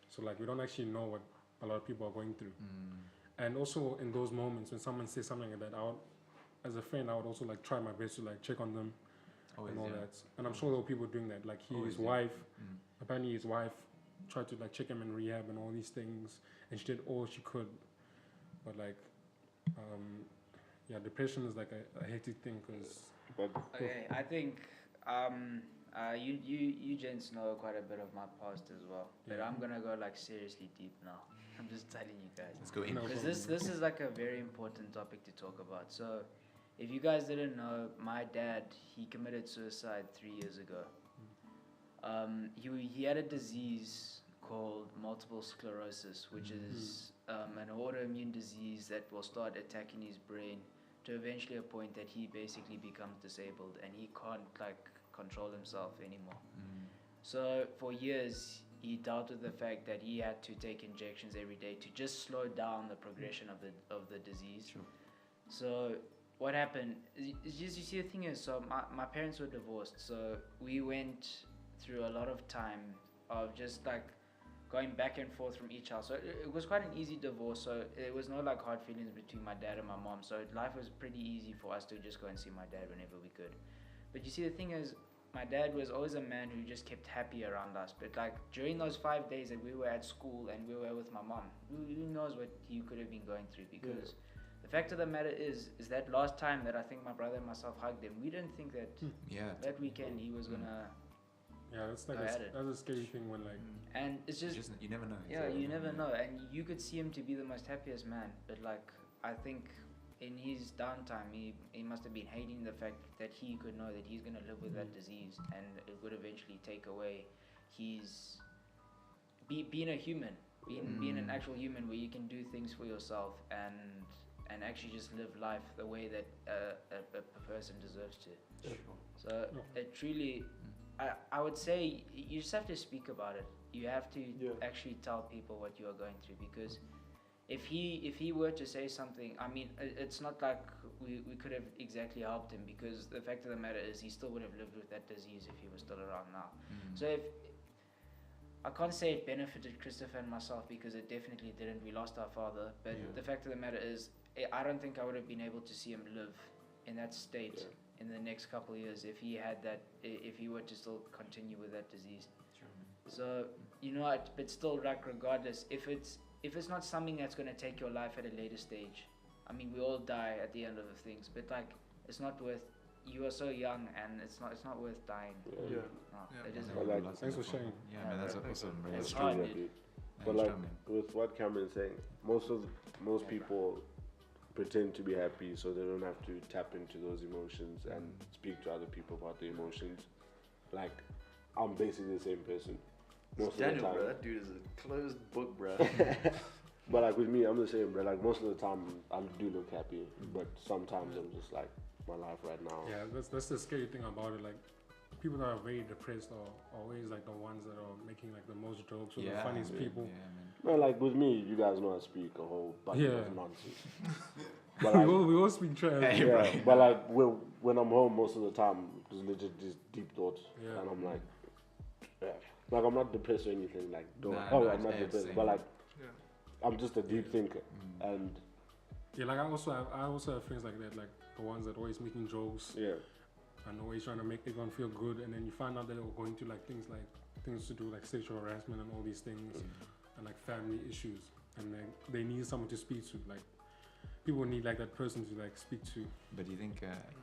So like, we don't actually know what a lot of people are going through. And also in those moments when someone says something like that, as a friend, I would also like try my best to like check on them and all that. And I'm sure there were people doing that. Like his wife, apparently his wife tried to like check him in rehab and all these things, and she did all she could. But like, depression is like a hectic thing because. Okay, I think you gents know quite a bit of my past as well, but I'm gonna go like seriously deep now. I'm just telling you guys. Let's go in. Because this is like a very important topic to talk about. So, if you guys didn't know, my dad, he committed suicide 3 years ago. He had a disease called multiple sclerosis, which is an autoimmune disease that will start attacking his brain to eventually a point that he basically becomes disabled and he can't like control himself anymore. So for years he dealt with the fact that he had to take injections every day to just slow down the progression of the disease. Sure. So what happened is just, you see, the thing is, so my parents were divorced, so we went through a lot of time of just like going back and forth from each house. So it was quite an easy divorce, so there was no like hard feelings between my dad and my mom, so life was pretty easy for us to just go and see my dad whenever we could. But you see, the thing is, my dad was always a man who just kept happy around us. But like during those 5 days that we were at school and we were with my mom, who knows what he could have been going through, because the fact of the matter is that last time that I think my brother and myself hugged him, we didn't think that that weekend he was gonna. Yeah, that's like that's a scary thing when like. And it's just you never know. Yeah, you never know, and you could see him to be the most happiest man, but like I think in his downtime, he must have been hating the fact that he could know that he's gonna live with that disease, and it would eventually take away his being a human, being an actual human where you can do things for yourself and actually just live life the way that a person deserves to. Sure. So it truly, I would say you just have to speak about it. You have to actually tell people what you are going through, because if he were to say something, I mean, it's not like we could have exactly helped him, because the fact of the matter is he still would have lived with that disease if he was still around now. So if I can't say it benefited Christopher and myself, because it definitely didn't. We lost our father, but the fact of the matter is I don't think I would have been able to see him live in that state in the next couple of years if he had that, if he were to still continue with that disease. So you know what, but still, like, regardless, if it's not something that's going to take your life at a later stage, I mean, we all die at the end of the things, but like, it's not worth. You are so young, and it's not worth dying. It isn't. Like, thanks for sharing. Yeah, man, that's awesome, bro. It's That's hard, true. dude. But like with what Cameron's saying, most people pretend to be happy so they don't have to tap into those emotions and speak to other people about the emotions. Like, I'm basically the same person most Daniel, of the time. bro, that dude is a closed book, bro. But like with me, I'm the same, bro. Like most of the time, I do look happy, but sometimes I'm just like, my life right now. Yeah, that's the scary thing about it. Like, people that are very depressed are always like the ones that are making like the most jokes or the funniest people. No, like with me, you guys know I speak a whole bunch of nonsense. But we like, all speak trash. but like when I'm home, most of the time, there's legit these deep thoughts, and I'm like, like I'm not depressed or anything. Like, I'm not depressed, but like, I'm just a deep thinker, and like I also have friends like that, like the ones that always making jokes. And always trying to make everyone feel good, and then you find out that they're going through like things to do like sexual harassment and all these things, and like family issues, and then they need someone to speak to. Like, people need like that person to like speak to. But do you think?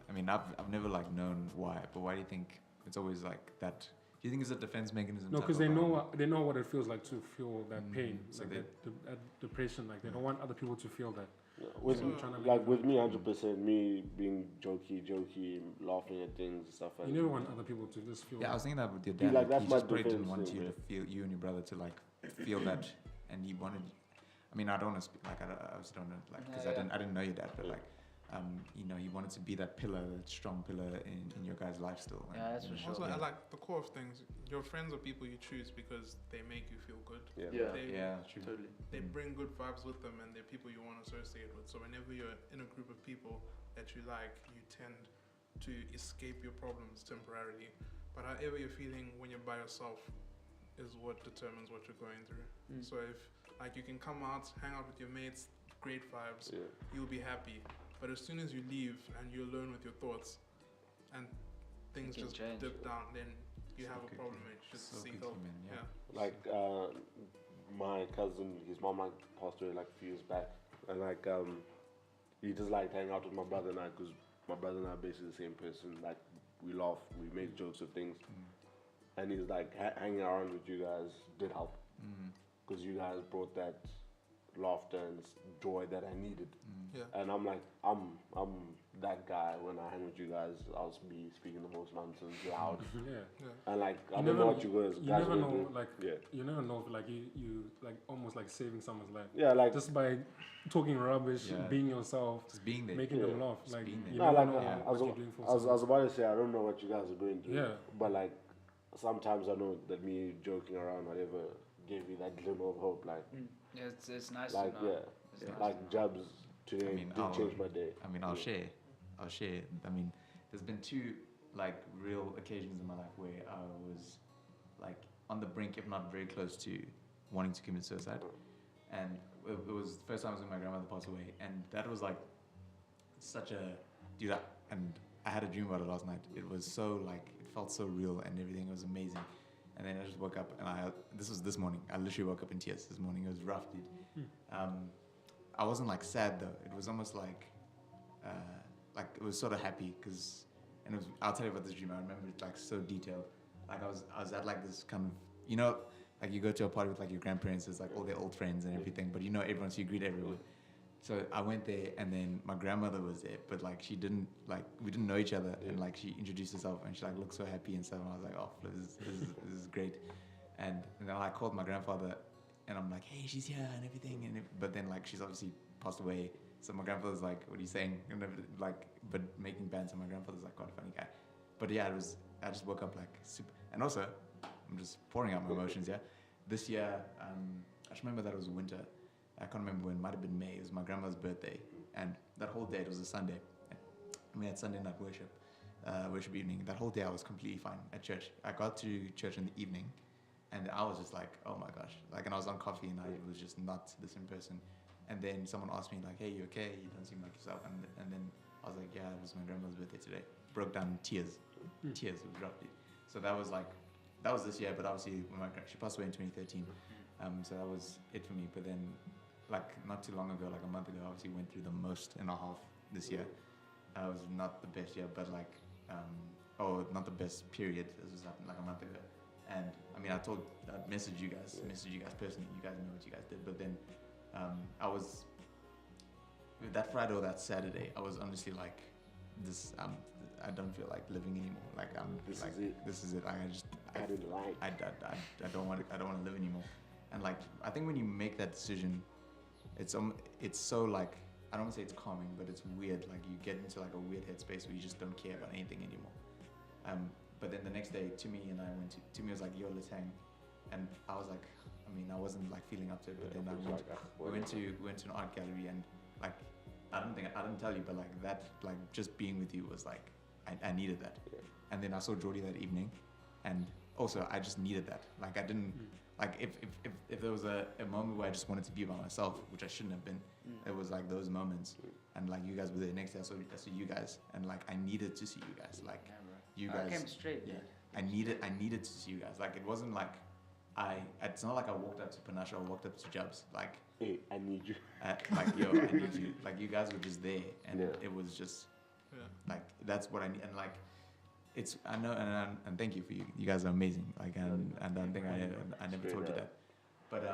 I mean, I've never like known why, but why do you think it's always like that? Do you think it's a defense mechanism? No, because they know what it feels like to feel that pain, so like that depression. Like, they don't want other people to feel that. with me, 100%, me being jokey, laughing at things and stuff. You never want other people to just feel. Yeah, I was thinking that with your Dude, dad. like, that's he my just probably didn't defense want you thing, to feel, you and your brother to like feel that, and he wanted. I mean, I don't want to speak like I obviously don't know, like, because I didn't know your dad, but like, you know, he wanted to be that pillar, that strong pillar in your guys' life still. And, Yeah, that's for sure. Also, I like the core of things. Your friends are people you choose because they make you feel good. True. Totally. They bring good vibes with them, and they're people you want to associate with. So whenever you're in a group of people that you like, you tend to escape your problems temporarily. But however you're feeling when you're by yourself is what determines what you're going through. So if Like you can come out, hang out with your mates, great vibes, you'll be happy. But as soon as you leave and you're alone with your thoughts, and things just dip down, then you have a problem. And you just seek help. Like my cousin, his mom like passed away like a few years back, and like he just liked hanging out with my brother and I, because my brother and I are basically the same person. Like we laugh, we make jokes of things, and he's like hanging around with you guys did help, because you guys brought that laughter and joy that I needed. And I'm like, I'm that guy. When I hang with you guys, I'll be speaking the most nonsense loud. And like I don't know what you guys you never know do. like you never know if like you like almost like saving someone's life. Like just by talking rubbish, being yourself, just being there, making them laugh. Like being there. you never know what you're doing for I was about to say I don't know what you guys are going through. But like sometimes I know that me joking around, whatever, gave you that glimmer of hope. Like it's nice like to know. like Jabs today did change my day. I mean, I'll share. I mean, there's been two like real occasions in my life where I was like on the brink, if not very close to wanting to commit suicide. And it was the first time I was when my grandmother passed away, and that was like such a dude. And I had a dream about it last night. It was so like it felt so real, and everything was amazing. And then I just woke up, and this was this morning. I literally woke up in tears this morning. It was rough, dude. I wasn't like sad though. It was almost like it was sort of happy, because, and it was. I'll tell you about this dream. I remember it like so detailed. Like I was at like this kind of, you know, like you go to a party with like your grandparents, there's like all their old friends and everything, but you know everyone, so you greet everyone. So I went there, and then my grandmother was there, but like we didn't know each other, and like she introduced herself, and she like looked so happy and stuff, and I was like, oh, this is great. And then I called my grandfather, and I'm like, hey, she's here and everything, but then like she's obviously passed away. So my grandfather's like, what are you saying? And like, but making bands, and my grandfather's like quite a funny guy. But yeah, I just woke up like super, and also I'm just pouring out my emotions. Yeah, this year I just remember that it was winter. I can't remember when. It might have been May. It was my grandma's birthday, and that whole day, it was a Sunday. We had Sunday night worship evening. That whole day I was completely fine at church. I got to church in the evening, and I was just like, oh my gosh, like, and I was on coffee, and I was just not the same person. And then someone asked me like, hey, you okay? You don't seem like yourself. And then I was like, yeah, it was my grandmother's birthday today. Broke down in tears. Tears, it was rough. So that was this year, but obviously when she passed away in 2013. So that was it for me. But then, like not too long ago, like a month ago, I obviously went through the most in a half this year. It was not the best year, but like, not the best period. This was happened like a month ago. And I mean, I messaged you guys personally. You guys know what you guys did. But then, I was that Friday or that Saturday, I was honestly like, this. I don't feel like living anymore. Like this is it. Like I don't want to live anymore. And like, I think when you make that decision, it's so like, I don't want to say it's calming, but it's weird. Like you get into like a weird headspace where you just don't care about anything anymore. But then the next day, Timmy and I Timmy was like, yo, let's hang. And I was like, I mean, I wasn't like feeling up to it, but then we went to an art gallery, and like, I didn't tell you, but like that, like just being with you was like, I needed that. And then I saw Jordy that evening, and also I just needed that. Like I didn't, like if there was a moment where I just wanted to be by myself, which I shouldn't have been, it was like those moments. And like you guys were there next day, I saw you guys, and like I needed to see you guys. Like you guys. I came straight. Yeah. I needed to see you guys. Like it wasn't like it's not like I walked up to Panashe or walked up to Jabs. Like, hey, I need you. Like, yo, I need you. Like you guys were just there, and it was just like that's what I need. And like, I know, and thank you for you. You guys are amazing. Like, and I don't think I never told you that. But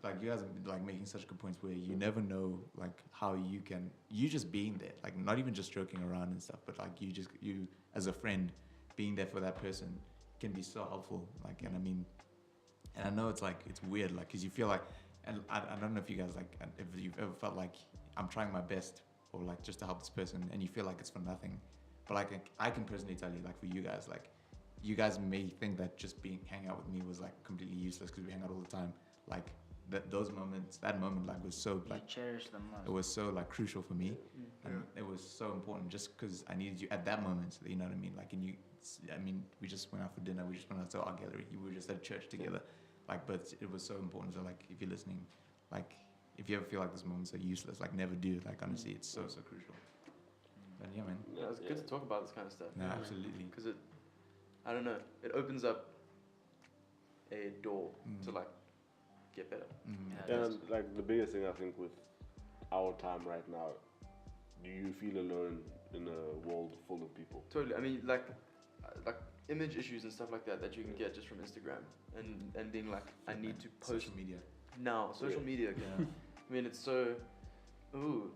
like you guys are like making such good points where you never know like how you just being there, like not even just joking around and stuff, but like you as a friend being there for that person can be so helpful. Like, and I mean, and I know it's like it's weird, like because you feel like, and I don't know if you guys like if you've ever felt like I'm trying my best or like just to help this person, and you feel like it's for nothing. But like I can personally tell you, like for you guys, like you guys may think that just hanging out with me was like completely useless because we hang out all the time. Like that moment like was so like cherish them most. It was so like crucial for me, and it was so important just because I needed you at that moment. You know what I mean? Like, and we just went out for dinner. We just went out to our gallery. We were just at church together. Like, but it was so important. So like, if you're listening, like, if you ever feel like this moments are useless, like, never do. Like, honestly, it's so crucial. But yeah, man. Yeah, it's good to talk about this kind of stuff. No, absolutely. Because I don't know, it opens up a door to like get better. And like the biggest thing I think with our time right now, do you feel alone in a world full of people? Totally. I mean, like image issues and stuff like that you can get just from Instagram and being like, I need to post social media. now. Social media. Yeah. I mean, it's so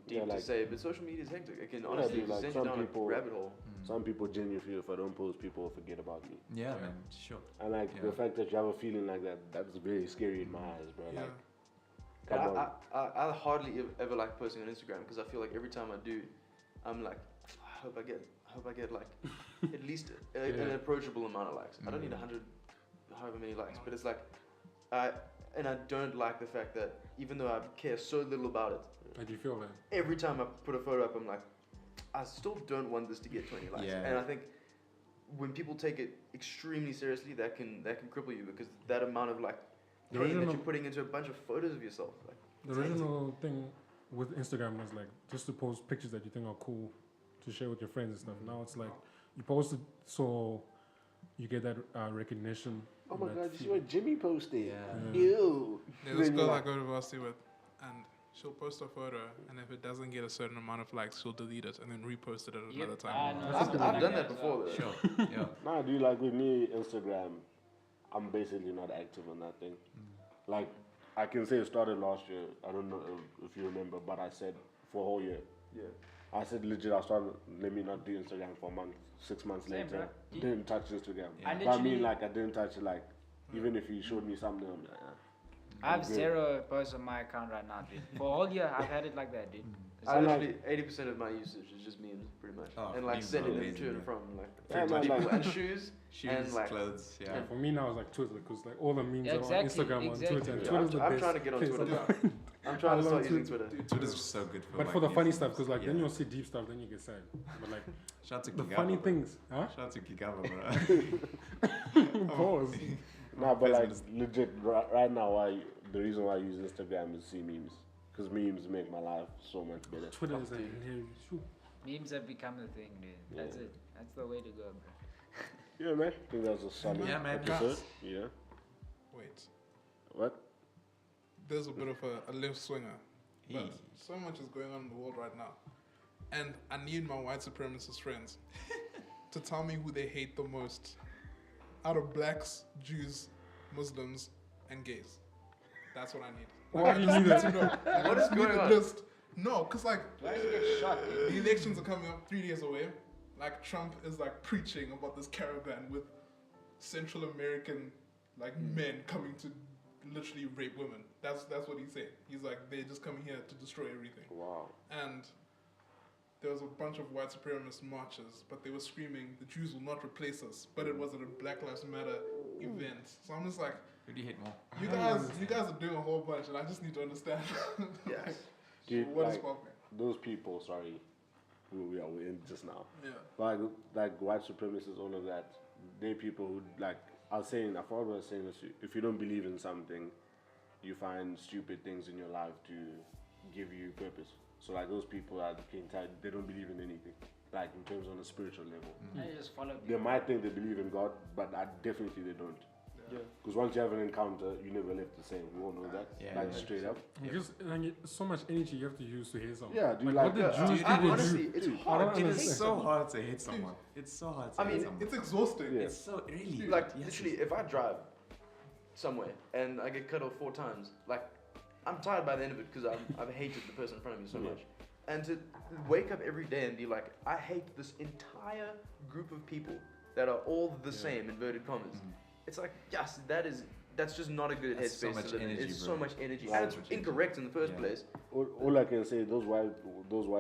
deep to say, but social media is hectic. It can honestly dude, like send you some down people- a rabbit hole. Some people genuinely feel if I don't post, people will forget about me. Yeah, man, sure. And like the fact that you have a feeling like that, that's very scary in my eyes, bro. Yeah. Like, come on. I hardly ever like posting on Instagram because I feel like every time I do, I'm like, I hope I get like at least an approachable amount of likes. I don't need 100, however many likes, but it's like, I don't like the fact that even though I care so little about it, How do you feel, man? every time I put a photo up, I'm like, I still don't want this to get 20 likes. Yeah. And I think when people take it extremely seriously, that can cripple you because that amount of like The pain that original- you're putting into a bunch of photos of yourself. Like, The original thing with Instagram was like just to post pictures that you think are cool to share with your friends and stuff. Now it's like you post it so you get that recognition. Oh my that god, you see feel. what Jimmy posted? Yeah. Ew. There's this Then girl you're I like, go to university with, and she'll post a photo, and if it doesn't get a certain amount of likes, she'll delete it and then repost it at another time. I've done that before though. Sure. Yeah. Nah, dude, like with me, Instagram, I'm basically not active on that thing. Like, I can say it started last year. I don't know if you remember, but I said for a whole year. Yeah. I said legit, I started, let me not do Instagram for a month. 6 months Same, later, bro. didn't touch Instagram. Yeah. I But I mean, literally- like, I didn't touch it, like, even if you showed me something, I'm like, I have good. 0 posts on my account right now, dude. For a whole year, I've had it like that, dude. I like- literally 80% of my usage is just memes, pretty much, Oh, and like memes are sending them amazing, to and bro. from like Yeah, man, people like- and shoes. Shoes, And, like- clothes, yeah. For me now it's like Twitter because like all the memes Yeah, are on exactly, Instagram, exactly. on Twitter, and Yeah, Twitter's the I'm best trying to get on place Twitter. about- I'm trying to I start love using Twitter. Twitter's just so good for But like for the funny these stuff, things. because like then Yeah. you'll see deep stuff, then you get sad. But like Shout out to the Kigaba, funny bro. things, huh? Shout out to Kigaba, bro. Pause. nah, but like, Business. legit, right now, the reason why I use Instagram is to see memes. Because memes make my life so much better. Twitter is like hilarious. Shoo. Memes have become the thing, dude. That's Yeah. it. That's the way to go, bro. Yeah, man. I think that was a solid Yeah, man. episode. Yeah. Wait, What? there's a bit of a left swinger, but Eee. so much is going on in the world right now, and I need my white supremacist friends to tell me who they hate the most out of blacks, Jews, Muslims, and gays. That's what I need. Why do you need that? What is going on? No, because like the elections are coming up 3 days away. Like Trump is like preaching about this caravan with Central American like men coming to literally rape women. That's what he's saying. He's like, they're just coming here to destroy everything. Wow. And there was a bunch of white supremacist marches, but they were screaming, the Jews will not replace us. But it was at a Black Lives Matter event. So I'm just like, Who do you hate more? you guys are doing a whole bunch, and I just need to understand. Yes. Dude, What is like, popping? those people, sorry, who we are in just now. Yeah. Like white supremacists, all of that, they people who, like, I forgot what I was saying, this, if you don't believe in something, you find stupid things in your life to give you purpose. So like those people are they don't believe in anything, like in terms on a spiritual level. I just follow They people. might think they believe in God, but definitely they don't. Yeah. Because once you have an encounter, you never left the same. We all know that. Yeah, like yeah. straight up. Because like, so much energy you have to use to hate someone. Yeah, dude, like like, what the yeah, Jewish I people honestly, do. it's I hard. don't Dude, understand. it's so hard to hate someone. It's so hard to I hate mean, someone. It's exhausting. Yeah. It's so really Like yes, literally, if I drive somewhere and I get cut off 4 times, like I'm tired by the end of it because I've hated the person in front of me so Yeah. much. And to wake up every day and be like, I hate this entire group of people that are all the same, inverted commas. It's like, yes, that's just not a good That's so headspace much to live in. energy, It's bro. so much energy, Yeah. and it's incorrect in the first Yeah. place. all I can say, those white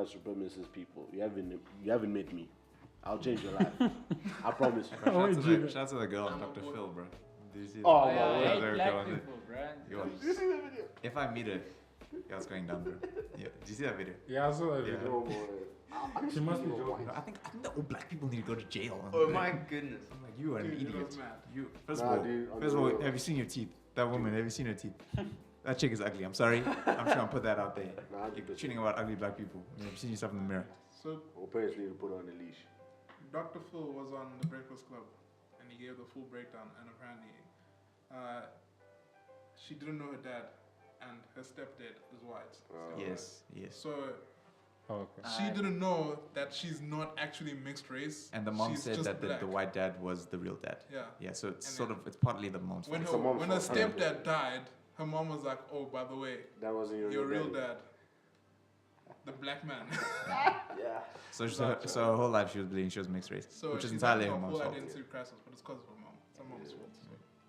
supremacist people, you haven't met me. I'll change your life. I promise you. Oh, Shout out to Jimmy. shout out to the girl, I'm Dr. on board. Phil, bro. Did you see Oh, that? my I word. hate Very black cool, man. people, bro. Yo, if I meet her, yeah, it's going down, bro. Yeah, did you see that video? Yeah, I saw that Yeah. video. She must be joking. No, I think that all black people need to go to jail. Oh my goodness. I'm like, you are an Dude, it idiot. was mad. You first Nah, of all, dude, on first the of all, real. have you seen your teeth? That woman, have you seen her teeth? That chick is ugly. I'm sorry. I'm just gonna put that out there. Nah, You're 100%. cheating about ugly black people. You've seen yourself in the mirror. So Or parents need to put her on a leash. Dr. Phil was on the Breakfast Club, and he gave the full breakdown. And apparently, she didn't know her dad, and her stepdad is white. Yes. So Oh, okay. she didn't know that she's not actually mixed race. And the mom she's said just that black. the white dad was the real dad. Yeah. Yeah, so it's And sort then of, it's partly the mom's When fault. her, mom's when her fault. stepdad died, her mom was like, "Oh, by the way, That wasn't your real daddy. dad, the black man." Yeah. So her whole life she was believing she was mixed race, So which is she's entirely having her a mom's full fault. identity crisis, but it's because of her mom. It's her mom's fault.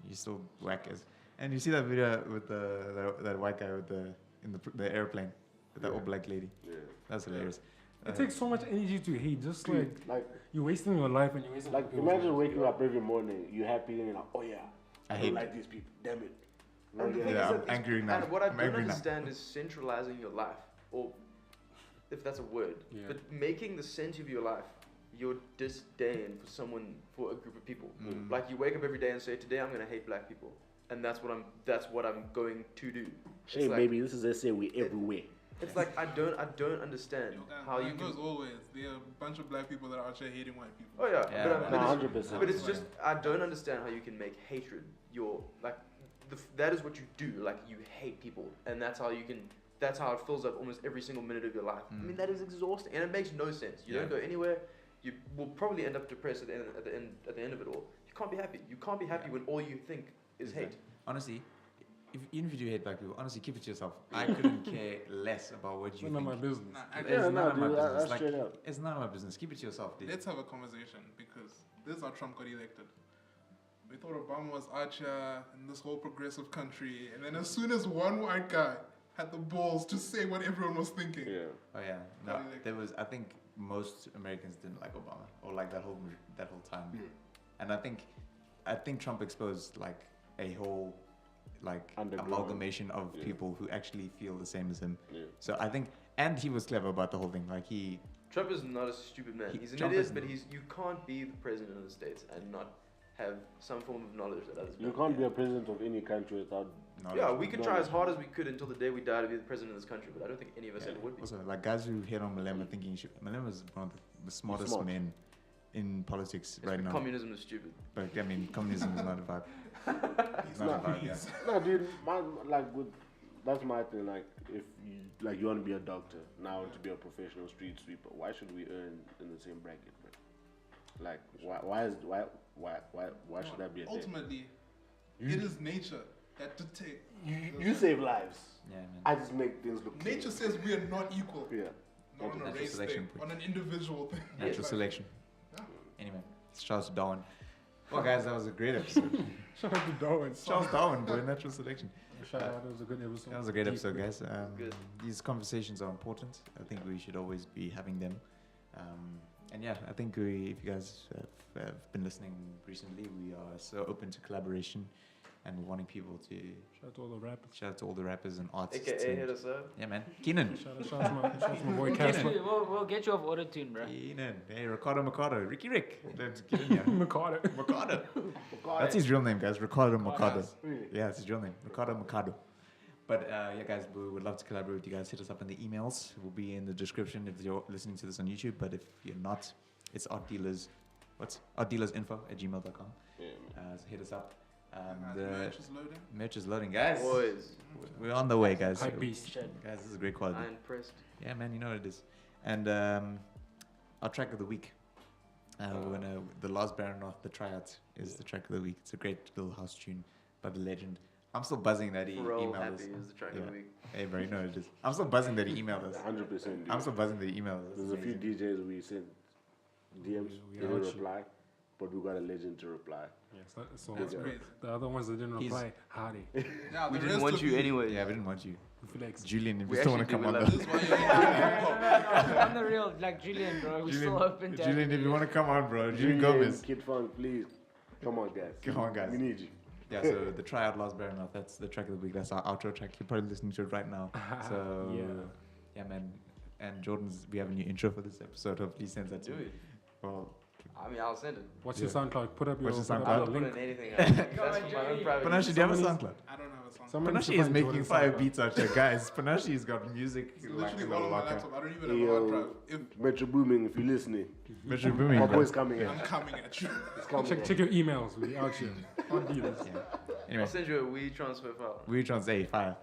You still whack as. And you see that video with that white guy with the airplane, with that Yeah. old black lady. Yeah. That's hilarious. It takes so much energy to hate. Just Like, you're wasting your life and you're wasting. like other people's imagine lives. waking up every morning, you're happy, and you're like, oh yeah, I I hate don't like these people. Damn it. And the thing Yeah, is I'm that angry now. And what I I'm don't angry now. understand is centralizing your life, or if that's a word, Yeah. but making the center of your life your disdain for a group of people. Mm. Like you wake up every day and say, "Today I'm gonna hate black people," and that's what I'm going to do. Hey, It's like- baby, this is SA. We everywhere. It's like I don't understand how you goes can. always. There are a bunch of black people that are out here hating white people. Oh yeah, Yeah, but, man. but, Nah, it's, 100%. but it's just I don't understand how you can make hatred your like. That is what you do. Like you hate people, and that's how you can. That's how it fills up almost every single minute of your life. I mean, that is exhausting, and it makes no sense. You don't go anywhere. You will probably end up depressed at the end of it all. You can't be happy. You can't be happy when all you think is hate. Honestly, even if you do hate black people, honestly, keep it to yourself. I couldn't care less about what you It's none of think. my business. Nah, It's actually, Yeah, none no, of my dude, business. that's Like, straight up. it's none of my business. Keep it to yourself, dude. let's have a conversation because this is how Trump got elected. We thought Obama was Archer in this whole progressive country, and then as soon as one white guy had the balls to say what everyone was thinking, Yeah. Oh yeah, no, Probably like- there was. I think most Americans didn't like Obama or like that whole time, and I think Trump exposed like a whole like Underground. amalgamation of Yeah. people who actually feel the same as him. Yeah. So I think, and he was clever about the whole thing. Like he, Trump is not a stupid man. He's an Trump idiot, isn't. but you can't be the president of the States and not have some form of knowledge that others You don't. can't be a president of any country without. Yeah, we could try knowledge. as hard as we could until the day we die to be the president of this country, but I don't think any of us ever would be. Also, like guys who hate on Malema thinking Malema is one of the smartest smart. men in politics It's right now. communism is stupid. But I mean, communism is not a vibe. he's Not not. a vibe. Yeah. No, dude, that's my thing. Like, if you want to be a doctor, now to be a professional street sweeper, why should we earn in the same bracket, man? Like, why should that be a thing? Ultimately, it is nature that dictates. You save lives. Yeah, man. I just make things look clean. Nature says we are not equal. Yeah. Not on a Natural race selection thing, on an individual thing. Natural Like, selection. Yeah. Anyway, shout out to Darwin. Well, guys, that was a great episode. Shout out to Darwin. Shout out to Darwin, boy. Natural selection. Shout out. That was a good episode. That was a great Deep. episode, guys. Good. These conversations are important. I think we should always be having them. And yeah, I think if you guys have been listening recently, we are so open to collaboration and wanting people to Shout out to all the rappers. shout out to all the rappers and artists. AKA and- hit us up. yeah, man. Keenan. Shout out to my boy We'll Casper. We'll get you off auto-tune, bro. Keenan. Hey, Ricardo Mercado. Ricky Rick. Let's get in here. Mercado. Mercado. That's his real name, guys. Ricardo Mercado. Really? Yeah, it's his real name. Ricardo Mercado. But yeah, guys, we would love to collaborate with you guys. Hit us up in the emails. It will be in the description if you're listening to this on YouTube. But if you're not, it's artdealersinfo@gmail.com. Yeah, man. So hit us up. The The match is loading. merch is loading, guys. Boys, We're on the way, guys. Hype beast. Guys, this is great quality. I'm impressed. Yeah, man, you know what it is. And our track of the week. We're gonna the Last Baranoff, the tryout is the track of the week. It's a great little house tune by the legend. I'm still buzzing that he Bro, emailed happy us. is the track of Yeah. the week. Hey, bro, you know what it is. I'm still buzzing that he emailed us. 100%. I'm still buzzing that he emailed us. There's a few DJs we sent DMs, We they didn't out you. reply, but we got a legend to reply. Yes, so That's Yeah. crazy. the other ones that didn't He's- reply, howdy. Yeah, We the didn't rest want of you anyway. Yeah, we didn't want you. Flex. Julian, if We you still want actually to come do on love the This is why you're On the real, like Julian, bro. We're still open to Julian, if you want to come on, bro. Julian Gomez. Kid Funk, please. Come on, guys. Come on, guys. We need you. Yeah, so the tryout Last Baranoff, that's the track of the week. That's our outro track. You're probably listening to it right now. So yeah, man. And Jordan's, we have a new intro for this episode. Hopefully he sends that to Do me. it. Well, I mean, I'll send it. What's your SoundCloud? Put up your What's your I SoundCloud? don't put link. in anything. That's for my own private. Panashe, do you have a Somebody's- SoundCloud? I don't have a song. Someone needs to Panashe is find making Jordan fire Samba. beats out there, guys. Panashe's got music It's like literally in the all on my locker. laptop. I don't even have a hard drive. If Metro Booming, if you're listening, Metro Booming. my bro. boy's coming in. I'm coming at you. It's coming in. Check your emails. We out here. Can't do this. Anyway, I'll send you a Wii transfer file. we translate fire.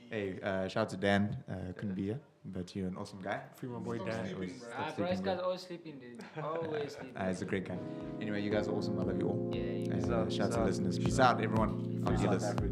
Hey, shout out to Dan. Couldn't be here, but you're an awesome guy. Free my boy Stop Dan. sleeping, bro. Stop Bryce sleeping, bro. guys always sleeping, dude. Always sleeping. He's a great guy. Anyway, you guys are awesome. I love you all. Yeah, And Peace out, shout out peace to out. listeners. Peace out, everyone. I'll South this. Africa.